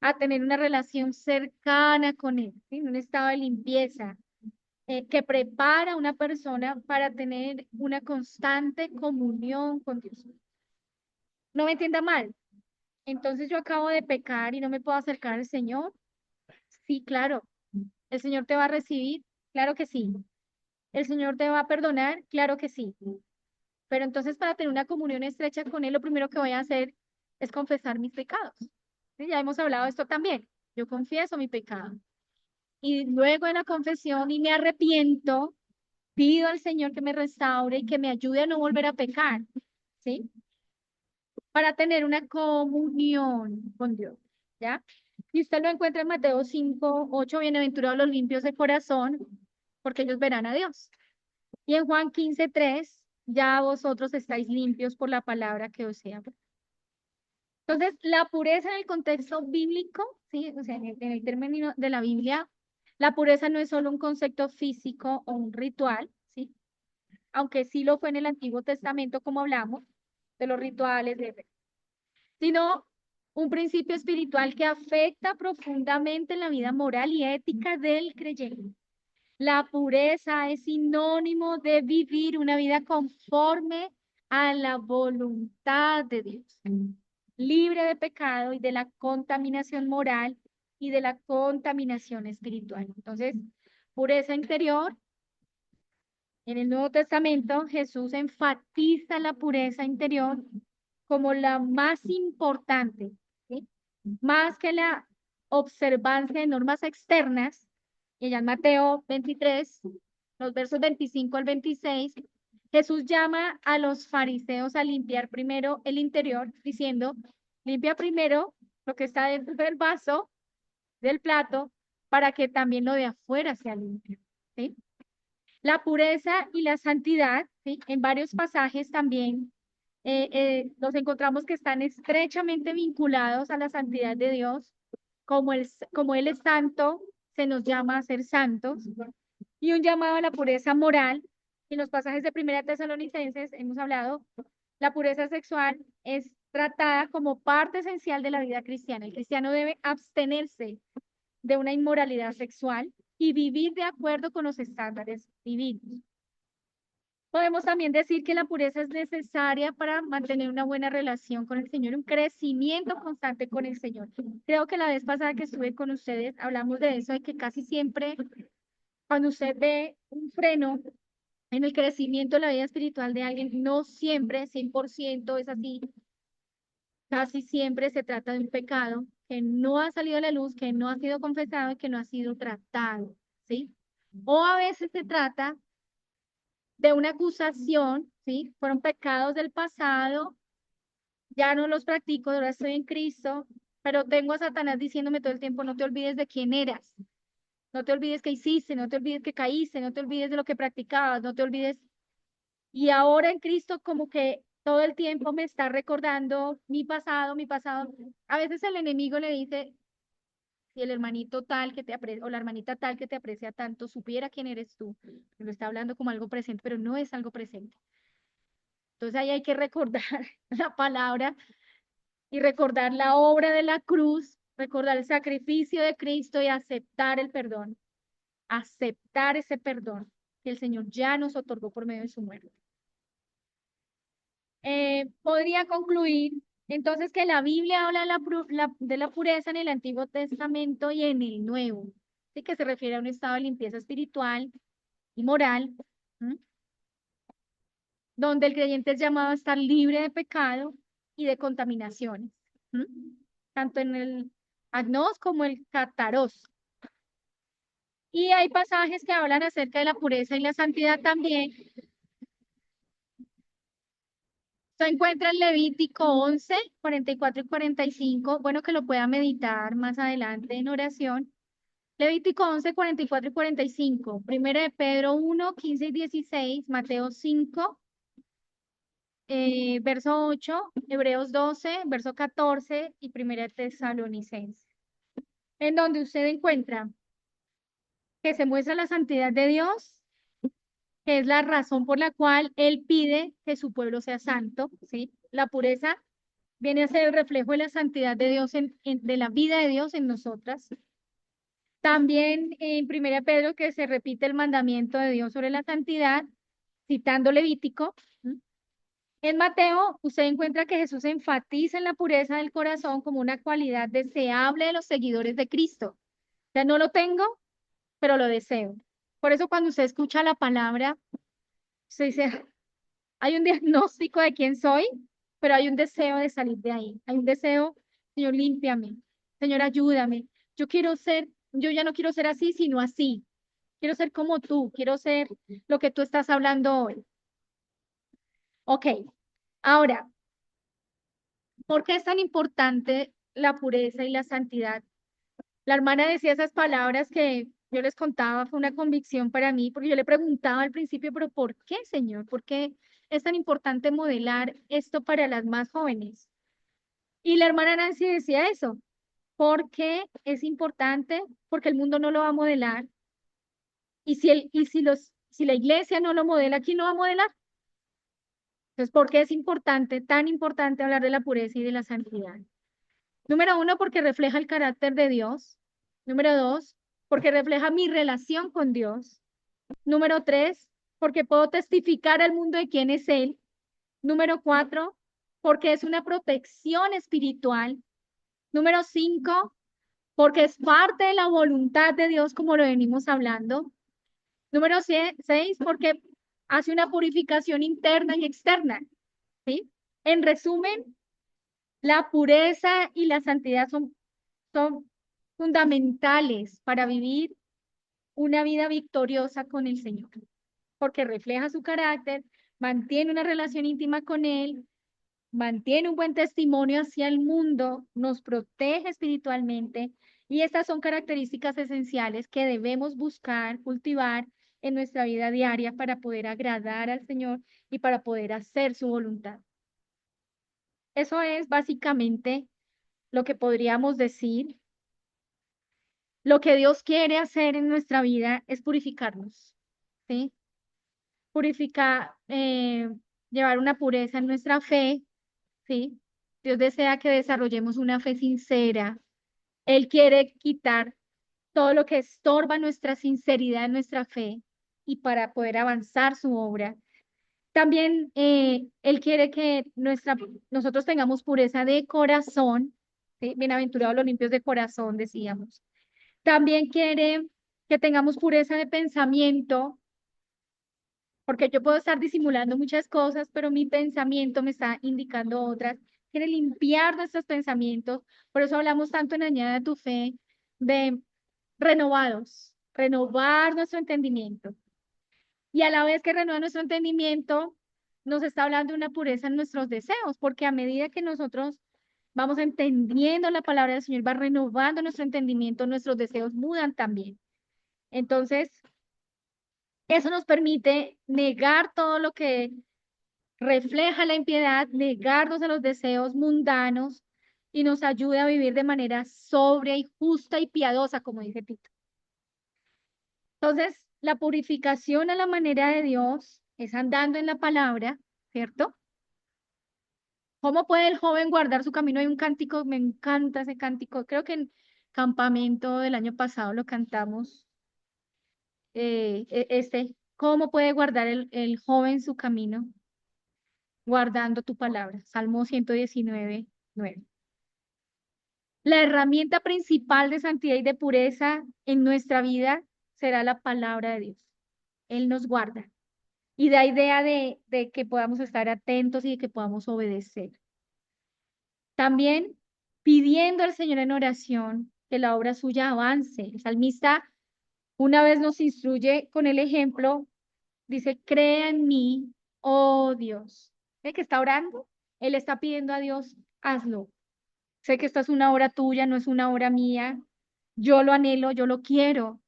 A: a tener una relación cercana con Él, ¿sí? Un estado de limpieza que prepara a una persona para tener una constante comunión con Dios. No me entienda mal. Entonces yo acabo de pecar y no me puedo acercar al Señor. Sí, claro. ¿El Señor te va a recibir? Claro que sí. ¿El Señor te va a perdonar? Claro que sí. Pero entonces para tener una comunión estrecha con Él, lo primero que voy a hacer es confesar mis pecados. ¿Sí? Ya hemos hablado de esto también. Yo confieso mi pecado. Y luego de la confesión y me arrepiento, pido al Señor que me restaure y que me ayude a no volver a pecar. ¿Sí? Para tener una comunión con Dios. ¿Ya? Y usted lo encuentra en Mateo 5:8, bienaventurados los limpios de corazón, porque ellos verán a Dios. Y en Juan 15:3, ya vosotros estáis limpios por la palabra que os he hablado. Entonces, la pureza en el contexto bíblico, ¿sí? O sea, en el término de la Biblia, la pureza no es solo un concepto físico o un ritual, ¿sí? Aunque sí lo fue en el Antiguo Testamento, como hablamos, de los rituales, sino un principio espiritual que afecta profundamente la vida moral y ética del creyente. La pureza es sinónimo de vivir una vida conforme a la voluntad de Dios, libre de pecado y de la contaminación moral y de la contaminación espiritual. Entonces, pureza interior. En el Nuevo Testamento, Jesús enfatiza la pureza interior como la más importante, ¿sí? Más que la observancia de normas externas. Y ya en Mateo 23, los versos 25 al 26, Jesús llama a los fariseos a limpiar primero el interior, diciendo, limpia primero lo que está dentro del vaso, del plato, para que también lo de afuera sea limpio, ¿sí? La pureza y la santidad, ¿sí? En varios pasajes también los encontramos que están estrechamente vinculados a la santidad de Dios. Como Él es santo, se nos llama a ser santos. Y un llamado a la pureza moral. En los pasajes de Primera Tesalonicenses hemos hablado, la pureza sexual es tratada como parte esencial de la vida cristiana. El cristiano debe abstenerse de una inmoralidad sexual y vivir de acuerdo con los estándares divinos. Podemos también decir que la pureza es necesaria para mantener una buena relación con el Señor, un crecimiento constante con el Señor. Creo que la vez pasada que estuve con ustedes hablamos de eso, de que casi siempre cuando usted ve un freno en el crecimiento de la vida espiritual de alguien, no siempre, 100% es así. Casi siempre se trata de un pecado que no ha salido a la luz, que no ha sido confesado y que no ha sido tratado, ¿sí? O a veces se trata de una acusación, ¿sí? Fueron pecados del pasado, ya no los practico, ahora estoy en Cristo, pero tengo a Satanás diciéndome todo el tiempo, no te olvides de quién eras, no te olvides que hiciste, no te olvides que caíste, no te olvides de lo que practicabas, no te olvides. Y ahora en Cristo como que todo el tiempo me está recordando mi pasado, mi pasado. A veces el enemigo le dice, si el hermanito tal que te aprecia, o la hermanita tal que te aprecia tanto, supiera quién eres tú, lo está hablando como algo presente, pero no es algo presente. Entonces ahí hay que recordar la palabra y recordar la obra de la cruz, recordar el sacrificio de Cristo y aceptar el perdón, aceptar ese perdón que el Señor ya nos otorgó por medio de su muerte. Podría concluir entonces que la Biblia habla de la pureza en el Antiguo Testamento y en el Nuevo, ¿sí? Que se refiere a un estado de limpieza espiritual y moral, ¿m? Donde el creyente es llamado a estar libre de pecado y de contaminaciones, ¿m? Tanto en el agnos como el kataros. Y hay pasajes que hablan acerca de la pureza y la santidad también. Se encuentra en Levítico 11, 44 y 45. Bueno, que lo pueda meditar más adelante en oración. Levítico 11, 44 y 45. Primera de Pedro 1, 15 y 16. Mateo 5, verso 8. Hebreos 12, verso 14. Y Primera de Tesalonicenses. En donde usted encuentra que se muestra la santidad de Dios, que es la razón por la cual Él pide que su pueblo sea santo, ¿sí? La pureza viene a ser el reflejo de la santidad de Dios, de la vida de Dios en nosotras. También en 1 Pedro que se repite el mandamiento de Dios sobre la santidad, citando Levítico. En Mateo, usted encuentra que Jesús enfatiza en la pureza del corazón como una cualidad deseable de los seguidores de Cristo. O sea, no lo tengo, pero lo deseo. Por eso cuando usted escucha la palabra, usted dice, hay un diagnóstico de quién soy, pero hay un deseo de salir de ahí. Hay un deseo, Señor, límpiame. Señor, ayúdame. Yo ya no quiero ser así, sino así. Quiero ser como tú, quiero ser lo que tú estás hablando hoy. Ok, ahora, ¿por qué es tan importante la pureza y la santidad? La hermana decía esas palabras que yo les contaba, fue una convicción para mí, porque yo le preguntaba al principio, pero ¿por qué, Señor? ¿Por qué es tan importante modelar esto para las más jóvenes? Y la hermana Nancy decía eso, porque es importante, porque el mundo no lo va a modelar, y si la iglesia no lo modela, ¿quién lo va a modelar? Entonces, ¿por qué es importante, tan importante hablar de la pureza y de la santidad? Número uno, porque refleja el carácter de Dios. Número dos, porque refleja mi relación con Dios. Número tres, porque puedo testificar al mundo de quién es Él. Número cuatro, porque es una protección espiritual. Número cinco, porque es parte de la voluntad de Dios, como lo venimos hablando. Número seis, porque hace una purificación interna y externa, ¿sí? En resumen, la pureza y la santidad son fundamentales para vivir una vida victoriosa con el Señor, porque refleja su carácter, mantiene una relación íntima con Él, mantiene un buen testimonio hacia el mundo, nos protege espiritualmente y estas son características esenciales que debemos buscar, cultivar en nuestra vida diaria para poder agradar al Señor y para poder hacer su voluntad. Eso es básicamente lo que podríamos decir. Lo que Dios quiere hacer en nuestra vida es purificarnos, ¿sí? Purificar, llevar una pureza en nuestra fe, ¿sí? Dios desea que desarrollemos una fe sincera. Él quiere quitar todo lo que estorba nuestra sinceridad en nuestra fe y para poder avanzar su obra. También Él quiere que nosotros tengamos pureza de corazón, ¿sí? Bienaventurados los limpios de corazón, decíamos. También quiere que tengamos pureza de pensamiento, porque yo puedo estar disimulando muchas cosas, pero mi pensamiento me está indicando otras. Quiere limpiar nuestros pensamientos. Por eso hablamos tanto en Añada tu Fe de renovados, renovar nuestro entendimiento. Y a la vez que renueva nuestro entendimiento, nos está hablando de una pureza en nuestros deseos, porque a medida que nosotros vamos entendiendo la palabra del Señor, va renovando nuestro entendimiento, nuestros deseos mudan también. Entonces, eso nos permite negar todo lo que refleja la impiedad, negarnos a los deseos mundanos y nos ayuda a vivir de manera sobria y justa y piadosa, como dice Tito. Entonces, la purificación a la manera de Dios es andando en la palabra, ¿cierto? ¿Cómo puede el joven guardar su camino? Hay un cántico, me encanta ese cántico, creo que en campamento del año pasado lo cantamos, ¿cómo puede guardar el joven su camino? Guardando tu palabra. Salmo 119, 9. La herramienta principal de santidad y de pureza en nuestra vida será la palabra de Dios. Él nos guarda y da idea de que podamos estar atentos y de que podamos obedecer. También pidiendo al Señor en oración que la obra suya avance. El salmista una vez nos instruye con el ejemplo, dice, crea en mí, oh Dios. ¿Ve que está orando? Él está pidiendo a Dios, hazlo. Sé que esta es una obra tuya, no es una obra mía. Yo lo anhelo, yo lo quiero,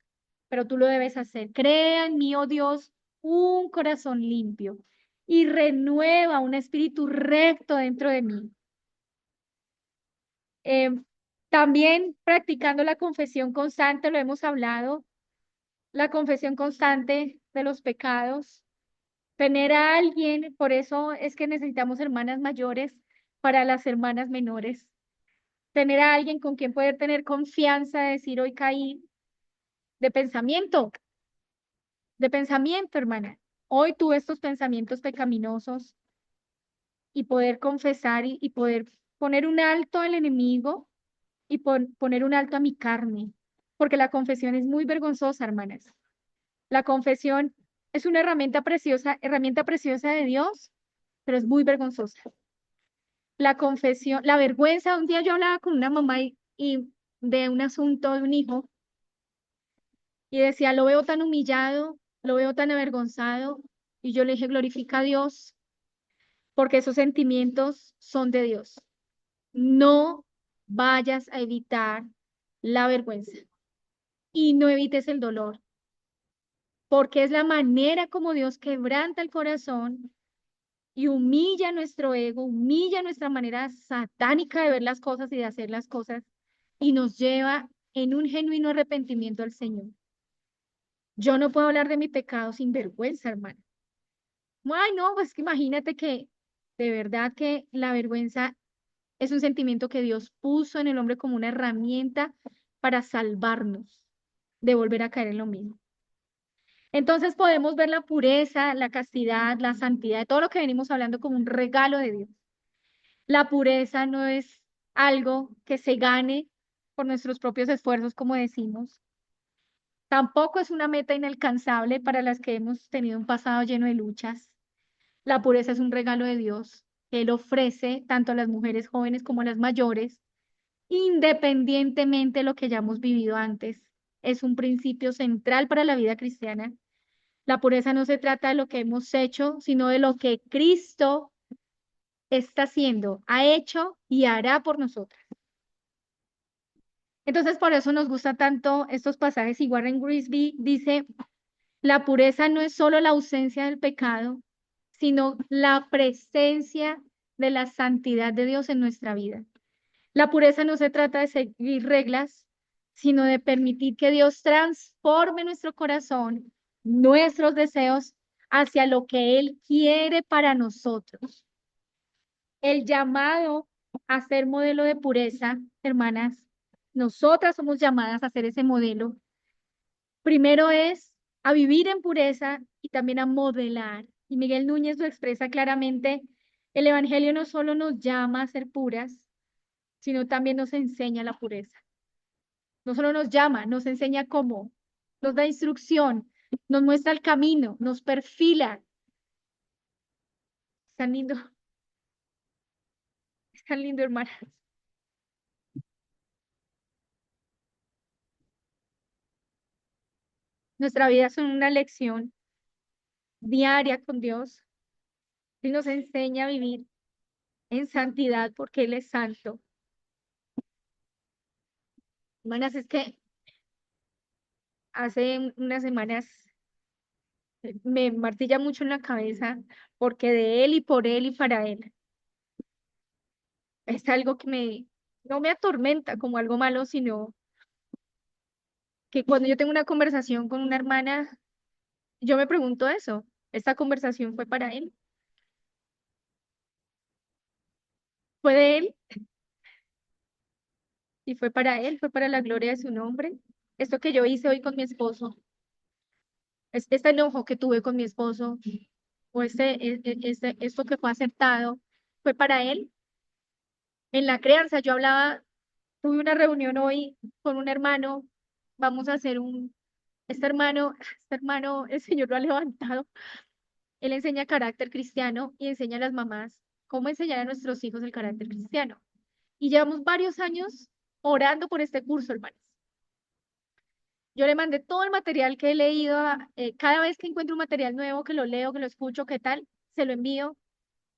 A: pero tú lo debes hacer. Crea en mí, oh Dios, un corazón limpio y renueva un espíritu recto dentro de mí. Eh, También practicando la confesión constante, lo hemos hablado, la confesión constante de los pecados, tener a alguien, por eso es que necesitamos hermanas mayores para las hermanas menores, tener a alguien con quien poder tener confianza, de decir hoy caí de pensamiento, hermana. Hoy tuve estos pensamientos pecaminosos y poder confesar y poder poner un alto al enemigo y poner un alto a mi carne, porque la confesión es muy vergonzosa, hermanas. La confesión es una herramienta preciosa de Dios, pero es muy vergonzosa. La confesión, la vergüenza, un día yo hablaba con una mamá y de un asunto de un hijo y decía, lo veo tan humillado, lo veo tan avergonzado, y yo le dije, glorifica a Dios, porque esos sentimientos son de Dios. No vayas a evitar la vergüenza y no evites el dolor, porque es la manera como Dios quebranta el corazón y humilla nuestro ego, humilla nuestra manera satánica de ver las cosas y de hacer las cosas y nos lleva en un genuino arrepentimiento al Señor. Yo no puedo hablar de mi pecado sin vergüenza, hermano. Ay, no, pues que imagínate que De verdad que la vergüenza es un sentimiento que Dios puso en el hombre como una herramienta para salvarnos de volver a caer en lo mismo. Entonces podemos ver la pureza, la castidad, la santidad, todo lo que venimos hablando como un regalo de Dios. La pureza no es algo que se gane por nuestros propios esfuerzos, como decimos. Tampoco es una meta inalcanzable para las que hemos tenido un pasado lleno de luchas. La pureza es un regalo de Dios que Él ofrece tanto a las mujeres jóvenes como a las mayores, independientemente de lo que hayamos vivido antes. Es un principio central para la vida cristiana. La pureza no se trata de lo que hemos hecho, sino de lo que Cristo está haciendo, ha hecho y hará por nosotras. Entonces, por eso nos gusta tanto estos pasajes. Y Warren Grisby dice, la pureza no es solo la ausencia del pecado, sino la presencia de la santidad de Dios en nuestra vida. La pureza no se trata de seguir reglas, sino de permitir que Dios transforme nuestro corazón, nuestros deseos hacia lo que Él quiere para nosotros. El llamado a ser modelo de pureza, hermanas, nosotras somos llamadas a ser ese modelo. Primero es a vivir en pureza y también a modelar. Y Miguel Núñez lo expresa claramente, el Evangelio no solo nos llama a ser puras, sino también nos enseña la pureza. No solo nos llama, nos enseña cómo, nos da instrucción, nos muestra el camino, nos perfila. Es tan lindo, hermanas. Nuestra vida es una lección diaria con Dios y nos enseña a vivir en santidad porque Él es santo. Hermanas, es que hace unas semanas me martilla mucho en la cabeza porque de Él y por Él y para Él. Es algo que no me atormenta como algo malo, sino que cuando yo tengo una conversación con una hermana, yo me pregunto eso. ¿Esta conversación fue para Él? ¿Fue de Él? ¿Y fue para Él? ¿Fue para la gloria de su nombre? Esto que yo hice hoy con mi esposo, este enojo que tuve con mi esposo, o esto que fue aceptado, ¿fue para Él? En la crianza, tuve una reunión hoy con un hermano, vamos a hacer este hermano, el Señor lo ha levantado, él enseña carácter cristiano y enseña a las mamás cómo enseñar a nuestros hijos el carácter cristiano. Y llevamos varios años orando por este curso, hermanos. Yo le mandé todo el material que he leído, cada vez que encuentro un material nuevo, que lo leo, que lo escucho, qué tal, se lo envío.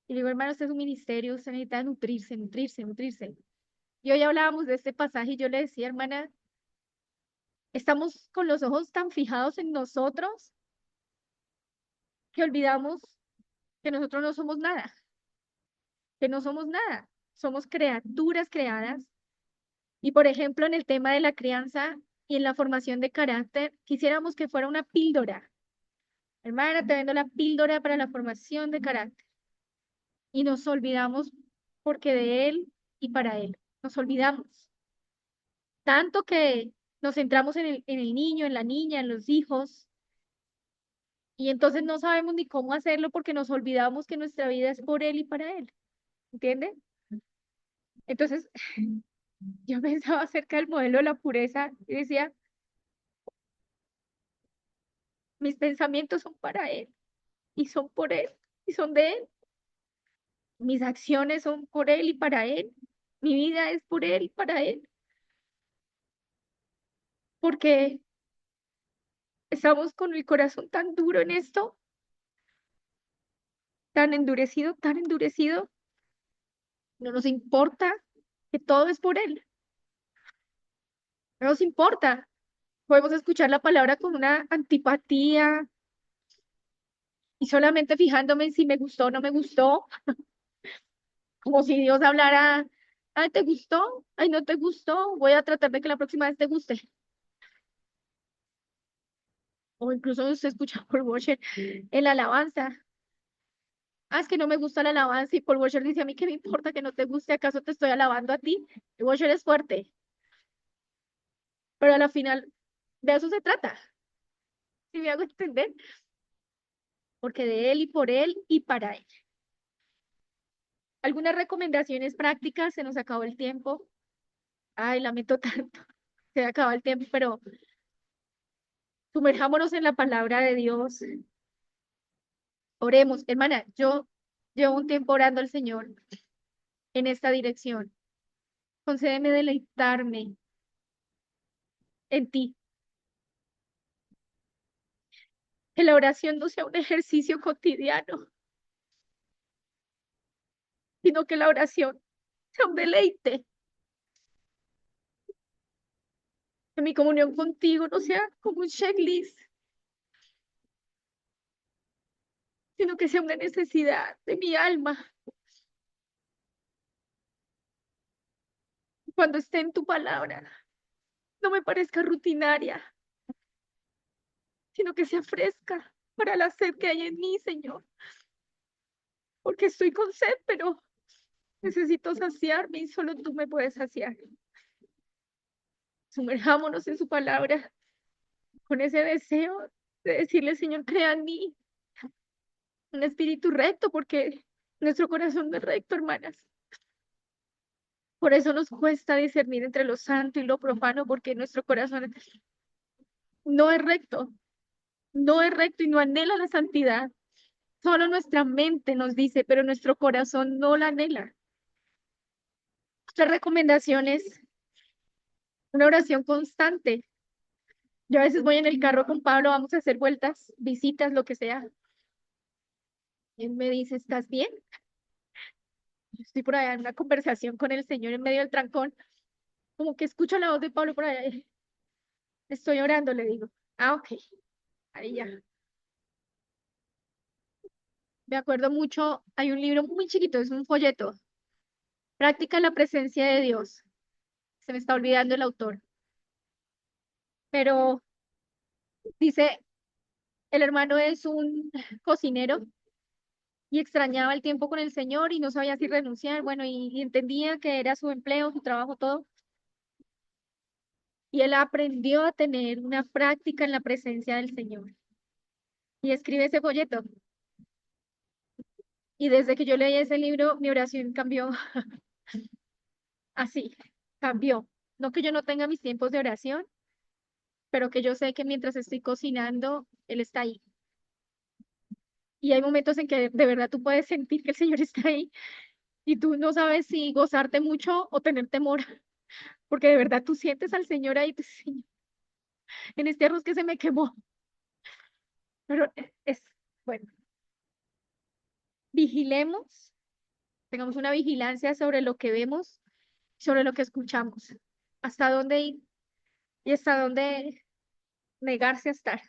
A: Y le digo, hermano, usted es un ministerio, usted necesita nutrirse, nutrirse, nutrirse. Y hoy hablábamos de este pasaje y yo le decía, hermana, estamos con los ojos tan fijados en nosotros que olvidamos que nosotros no somos nada, que no somos nada. Somos criaturas creadas. Y por ejemplo, en el tema de la crianza y en la formación de carácter, quisiéramos que fuera una píldora. Hermana, te vendo la píldora para la formación de carácter. Y nos olvidamos porque de Él y para Él. Nos olvidamos. Tanto que nos centramos en el niño, en la niña, en los hijos, y entonces no sabemos ni cómo hacerlo porque nos olvidamos que nuestra vida es por Él y para Él. ¿Entiende? Entonces, yo pensaba acerca del modelo de la pureza y decía, mis pensamientos son para Él y son por Él y son de Él. Mis acciones son por Él y para Él. Mi vida es por Él y para Él. Porque estamos con el corazón tan duro en esto, tan endurecido, no nos importa que todo es por Él. No nos importa. Podemos escuchar la palabra con una antipatía y solamente fijándome en si me gustó o no me gustó, como si Dios hablara, ay, ¿te gustó? Ay, no te gustó, voy a tratar de que la próxima vez te guste. O incluso usted escucha por worship en la alabanza.
B: Es que no me gusta la alabanza y Paul Washer dice a mí, ¿qué me importa que no te guste? ¿Acaso te estoy alabando a ti? Paul Washer es fuerte, pero a la final de eso se trata, si me hago entender, porque de él y por él y para él. Algunas recomendaciones prácticas, se nos acabó el tiempo. Ay, lamento tanto, se acabó el tiempo, pero sumerjámonos en la palabra de Dios. Oremos, hermana, yo llevo un tiempo orando al Señor en esta dirección. Concédeme deleitarme en ti. Que la oración no sea un ejercicio cotidiano, sino que la oración sea un deleite. Que mi comunión contigo no sea como un checklist, sino que sea una necesidad de mi alma. Cuando esté en tu palabra, no me parezca rutinaria, sino que sea fresca para la sed que hay en mí, Señor. Porque estoy con sed, pero necesito saciarme y solo tú me puedes saciar. Sumerjámonos en su palabra con ese deseo de decirle, Señor, crea en mí un espíritu recto, porque nuestro corazón no es recto, hermanas. Por eso nos cuesta discernir entre lo santo y lo profano, porque nuestro corazón no es recto, no es recto y no anhela la santidad. Solo nuestra mente nos dice, pero nuestro corazón no la anhela. Otras recomendaciones, una oración constante. Yo a veces voy en el carro con Pablo, vamos a hacer vueltas, visitas, lo que sea. Y él me dice, ¿estás bien? Yo estoy por allá en una conversación con el Señor en medio del trancón, como que escucho la voz de Pablo por allá. Estoy orando, le digo. Ok, ahí ya. Me acuerdo mucho, hay un libro muy chiquito, es un folleto. Práctica en la presencia de Dios. Se me está olvidando el autor. Pero dice, el hermano es un cocinero y extrañaba el tiempo con el Señor y no sabía si renunciar. Bueno, y entendía que era su empleo, su trabajo, todo. Y él aprendió a tener una práctica en la presencia del Señor. Y escribe ese folleto. Y desde que yo leí ese libro, mi oración cambió así, cambió. No que yo no tenga mis tiempos de oración, pero que yo sé que mientras estoy cocinando, Él está ahí. Y hay momentos en que de verdad tú puedes sentir que el Señor está ahí y tú no sabes si gozarte mucho o tener temor, porque de verdad tú sientes al Señor ahí, tú, "Señor, en este arroz que se me quemó". Pero es, bueno, vigilemos, tengamos una vigilancia sobre lo que vemos, sobre lo que escuchamos, hasta dónde ir y hasta dónde negarse a estar.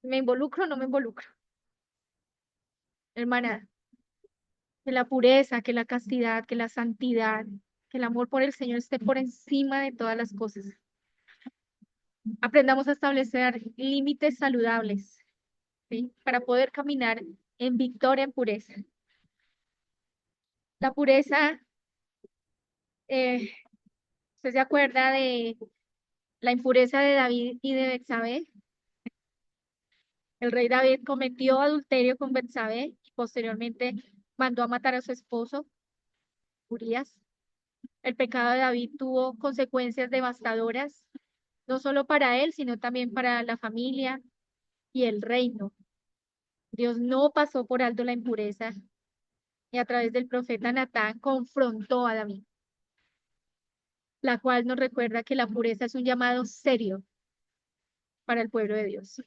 B: ¿Me involucro o no me involucro? Hermana, que la pureza, que la castidad, que la santidad, que el amor por el Señor esté por encima de todas las cosas. Aprendamos a establecer límites saludables, ¿sí? Para poder caminar en victoria, en pureza. La pureza, ¿usted se acuerda de la impureza de David y de Betsabé? El rey David cometió adulterio con Betsabé y posteriormente mandó a matar a su esposo, Urías. El pecado de David tuvo consecuencias devastadoras, no solo para él, sino también para la familia y el reino. Dios no pasó por alto la impureza y a través del profeta Natán confrontó a David, la cual nos recuerda que la pureza es un llamado serio para el pueblo de Dios.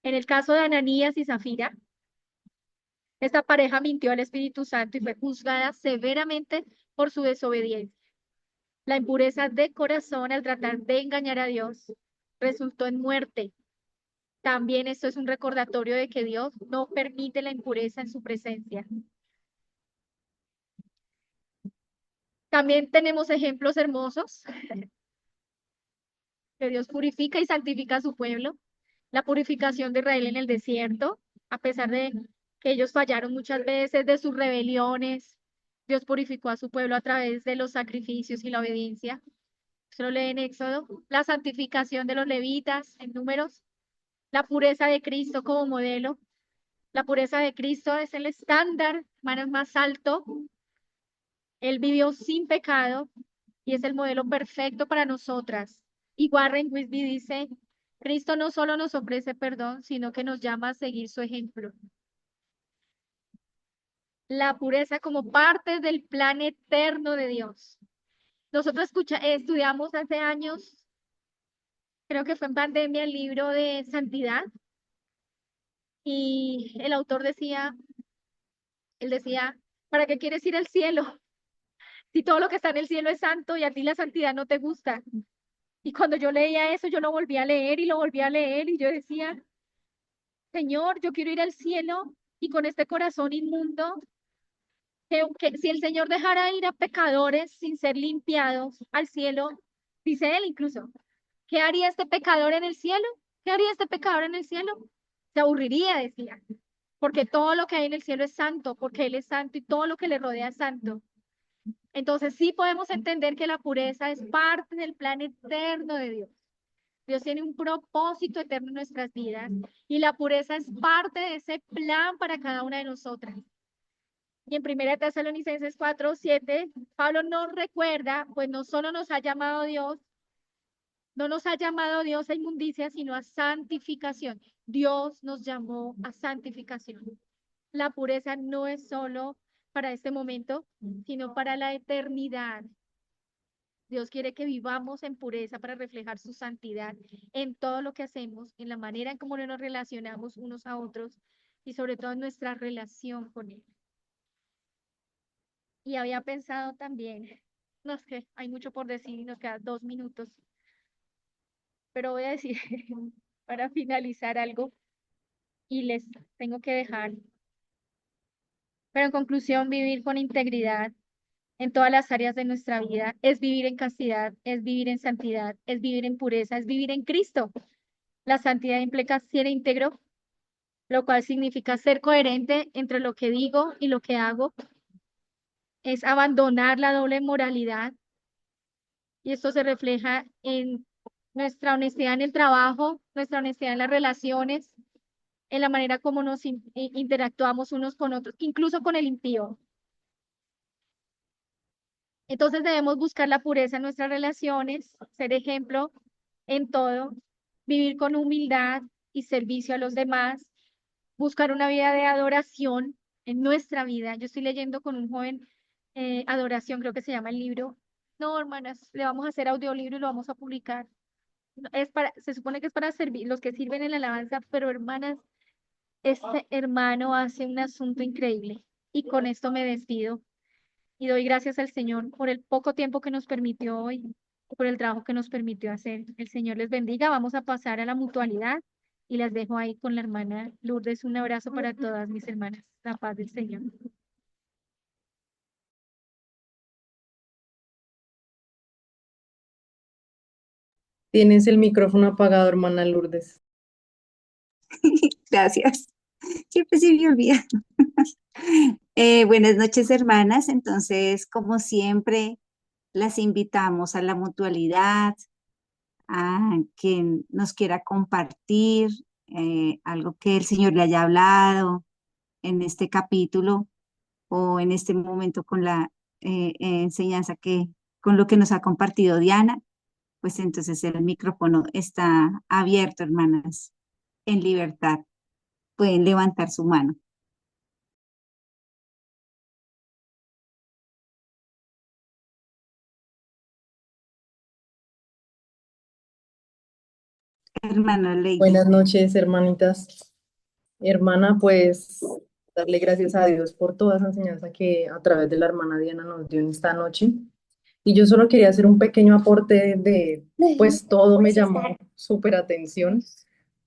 B: En el caso de Ananías y Zafira, esta pareja mintió al Espíritu Santo y fue juzgada severamente por su desobediencia. La impureza de corazón al tratar de engañar a Dios resultó en muerte. También esto es un recordatorio de que Dios no permite la impureza en su presencia. También tenemos ejemplos hermosos que Dios purifica y santifica a su pueblo. La purificación de Israel en el desierto, a pesar de que ellos fallaron muchas veces de sus rebeliones. Dios purificó a su pueblo a través de los sacrificios y la obediencia. Se lo lee en Éxodo. La santificación de los levitas en Números. La pureza de Cristo como modelo. La pureza de Cristo es el estándar, hermanos, más alto. Él vivió sin pecado y es el modelo perfecto para nosotras. Y Warren Wisby dice, Cristo no solo nos ofrece perdón, sino que nos llama a seguir su ejemplo. La pureza como parte del plan eterno de Dios. Nosotros estudiamos hace años, creo que fue en pandemia, el libro de santidad y el autor decía, él decía, ¿para qué quieres ir al cielo? Si todo lo que está en el cielo es santo y a ti la santidad no te gusta. Y cuando yo leía eso, yo lo volví a leer y lo volví a leer y yo decía, Señor, yo quiero ir al cielo y con este corazón inmundo, que si el Señor dejara ir a pecadores sin ser limpiados al cielo, dice él incluso, ¿qué haría este pecador en el cielo? ¿Qué haría este pecador en el cielo? Se aburriría, decía, porque todo lo que hay en el cielo es santo, porque Él es santo y todo lo que le rodea es santo. Entonces sí podemos entender que la pureza es parte del plan eterno de Dios. Dios tiene un propósito eterno en nuestras vidas y la pureza es parte de ese plan para cada una de nosotras. Y en 1 Tesalonicenses 4:7, Pablo nos recuerda, pues no solo nos ha llamado Dios, no nos ha llamado Dios a inmundicia, sino a santificación. Dios nos llamó a santificación. La pureza no es solo para este momento, sino para la eternidad. Dios quiere que vivamos en pureza para reflejar su santidad en todo lo que hacemos, en la manera en cómo nos relacionamos unos a otros y sobre todo en nuestra relación con Él. Y había pensado también, no es que hay mucho por decir y nos quedan 2 minutos, pero voy a decir para finalizar algo y les tengo que dejar. Pero en conclusión, vivir con integridad en todas las áreas de nuestra vida es vivir en castidad, es vivir en santidad, es vivir en pureza, es vivir en Cristo. La santidad implica ser íntegro, lo cual significa ser coherente entre lo que digo y lo que hago. Es abandonar la doble moralidad y esto se refleja en nuestra honestidad en el trabajo, nuestra honestidad en las relaciones, en la manera como nos interactuamos unos con otros, incluso con el impío. Entonces debemos buscar la pureza en nuestras relaciones, ser ejemplo en todo, vivir con humildad y servicio a los demás, buscar una vida de adoración en nuestra vida. Yo estoy leyendo con un joven adoración, creo que se llama el libro. No, hermanas, le vamos a hacer audiolibro y lo vamos a publicar. No, se supone que es para servir, los que sirven en la alabanza, pero hermanas, este hermano hace un asunto increíble. Y con esto me despido y doy gracias al Señor por el poco tiempo que nos permitió hoy, por el trabajo que nos permitió hacer. El Señor les bendiga. Vamos a pasar a la mutualidad y las dejo ahí con la hermana Lourdes. Un abrazo para todas mis hermanas. La paz del Señor.
C: Tienes el micrófono apagado, hermana Lourdes.
D: Gracias. Siempre se me olvida. Buenas noches, hermanas. Entonces, como siempre, las invitamos a la mutualidad, a quien nos quiera compartir algo que el Señor le haya hablado en este capítulo o en este momento con la enseñanza con lo que nos ha compartido Diana. Pues entonces el micrófono está abierto, hermanas, en libertad. Pueden levantar su mano. Hermana Lady.
C: Buenas noches, hermanitas. Hermana, pues darle gracias a Dios por toda esa enseñanza que a través de la hermana Diana nos dio en esta noche. Y yo solo quería hacer un pequeño aporte pues todo me llamó súper atención,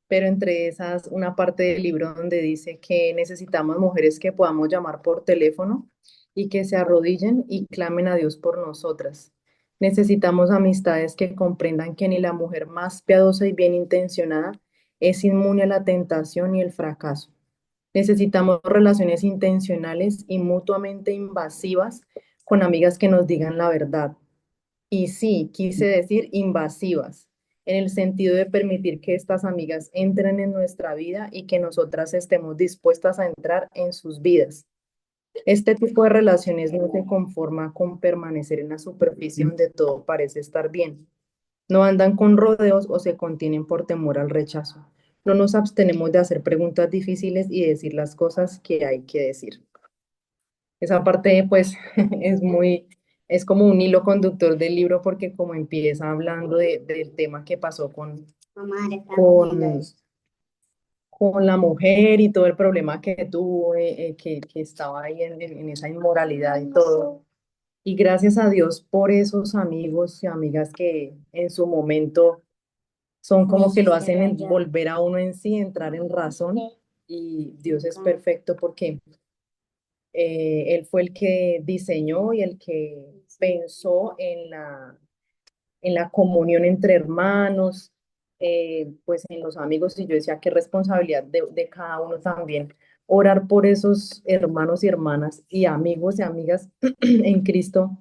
C: pero entre esas una parte del libro donde dice que necesitamos mujeres que podamos llamar por teléfono y que se arrodillen y clamen a Dios por nosotras. Necesitamos amistades que comprendan que ni la mujer más piadosa y bien intencionada es inmune a la tentación y el fracaso. Necesitamos relaciones intencionales y mutuamente invasivas con amigas que nos digan la verdad. Y sí, quise decir invasivas, en el sentido de permitir que estas amigas entren en nuestra vida y que nosotras estemos dispuestas a entrar en sus vidas. Este tipo de relaciones no se conforma con permanecer en la superficie donde todo parece estar bien. No andan con rodeos o se contienen por temor al rechazo. No nos abstenemos de hacer preguntas difíciles y decir las cosas que hay que decir. Esa parte, pues, es como un hilo conductor del libro porque como empieza hablando del tema que pasó con, con la mujer y todo el problema que tuvo, que estaba ahí en esa inmoralidad y todo. Y gracias a Dios por esos amigos y amigas que en su momento son como que lo hacen volver a uno en sí, entrar en razón. Y Dios es perfecto porque Él fue el que diseñó y el que pensó en la comunión entre hermanos, pues en los amigos. Y yo decía, qué responsabilidad de cada uno también orar por esos hermanos y hermanas y amigos y amigas en Cristo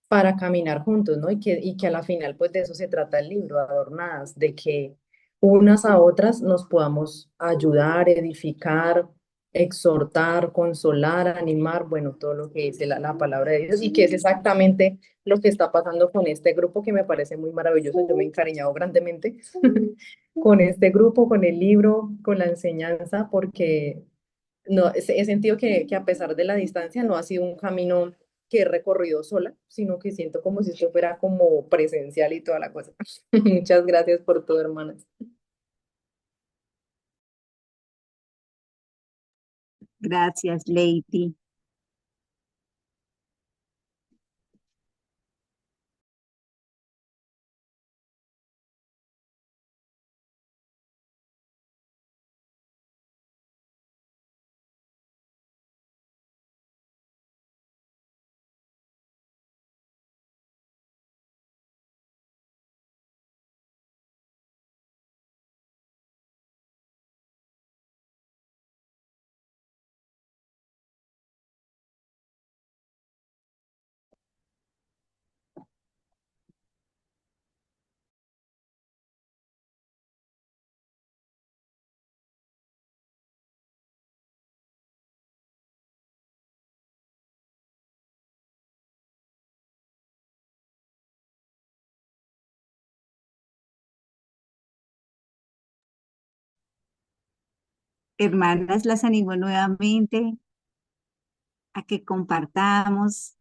C: para caminar juntos, ¿no? Y que a la final, pues de eso se trata el libro, Adornadas, de que unas a otras nos podamos ayudar, edificar, exhortar, consolar, animar, bueno, todo lo que dice la palabra de Dios y que es exactamente lo que está pasando con este grupo que me parece muy maravilloso. Yo me he encariñado grandemente con este grupo, con el libro, con la enseñanza, porque no, he sentido que a pesar de la distancia no ha sido un camino que he recorrido sola, sino que siento como si esto fuera como presencial y toda la cosa. Muchas gracias por todo, hermanas.
D: Gracias, Lady. Hermanas, las animo nuevamente a que compartamos.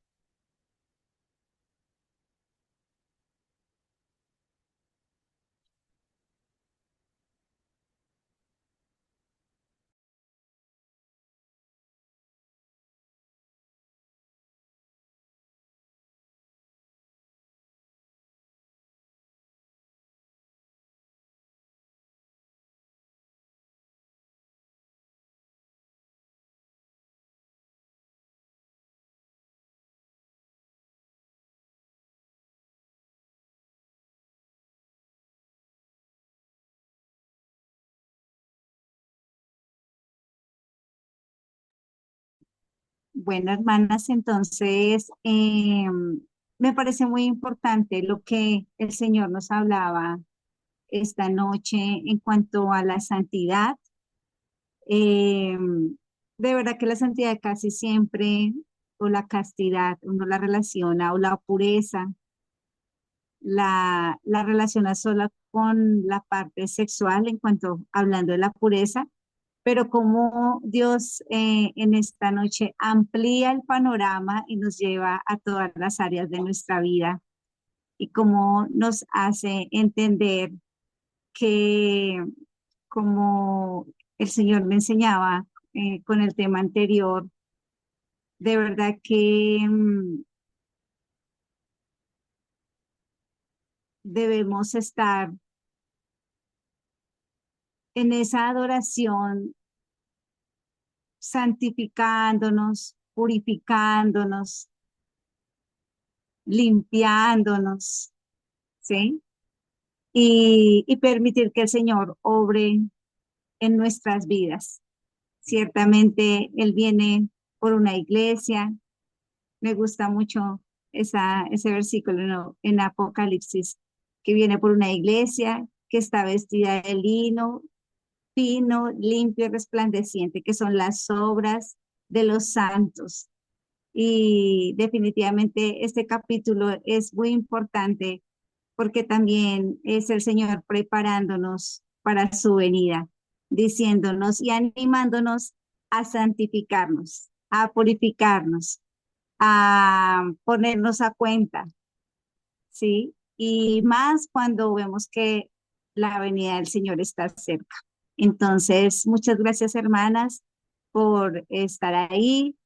D: Bueno, hermanas, entonces me parece muy importante lo que el Señor nos hablaba esta noche en cuanto a la santidad. Eh, de verdad que la santidad casi siempre, o la castidad, uno la relaciona, o la pureza, la relaciona sola con la parte sexual en cuanto hablando de la pureza, pero como Dios en esta noche amplía el panorama y nos lleva a todas las áreas de nuestra vida y cómo nos hace entender que como el Señor me enseñaba con el tema anterior, de verdad que debemos estar en esa adoración, santificándonos, purificándonos, limpiándonos, ¿sí? Y permitir que el Señor obre en nuestras vidas, Ciertamente Él viene por una iglesia. Me gusta mucho ese versículo, ¿no?, en Apocalipsis, que viene por una iglesia que está vestida de lino fino, limpio y resplandeciente, que son las obras de los santos. Y definitivamente este capítulo es muy importante porque también es el Señor preparándonos para su venida, diciéndonos y animándonos a santificarnos, a purificarnos, a ponernos a cuenta, ¿sí? Y más cuando vemos que la venida del Señor está cerca. Entonces, muchas gracias, hermanas, por estar ahí.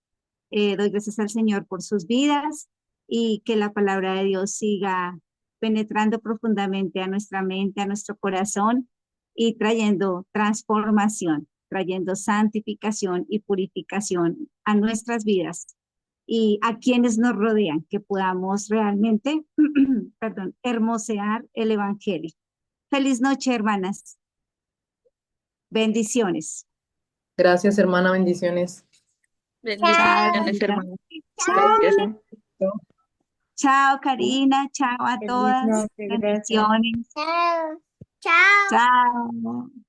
D: Doy gracias al Señor por sus vidas y que la palabra de Dios siga penetrando profundamente a nuestra mente, a nuestro corazón y trayendo transformación, trayendo santificación y purificación a nuestras vidas y a quienes nos rodean, que podamos realmente, perdón, hermosear el Evangelio. Feliz noche, hermanas. Bendiciones.
C: Gracias, hermana, bendiciones.
D: Chao,
B: Bendiciones,
D: Karina.
B: hermano. Gracias.
D: Chao, Karina. Chao a
E: Feliz
D: todas.
E: noche, gracias.
D: Bendiciones.
E: Chao. Chao.
D: Chao.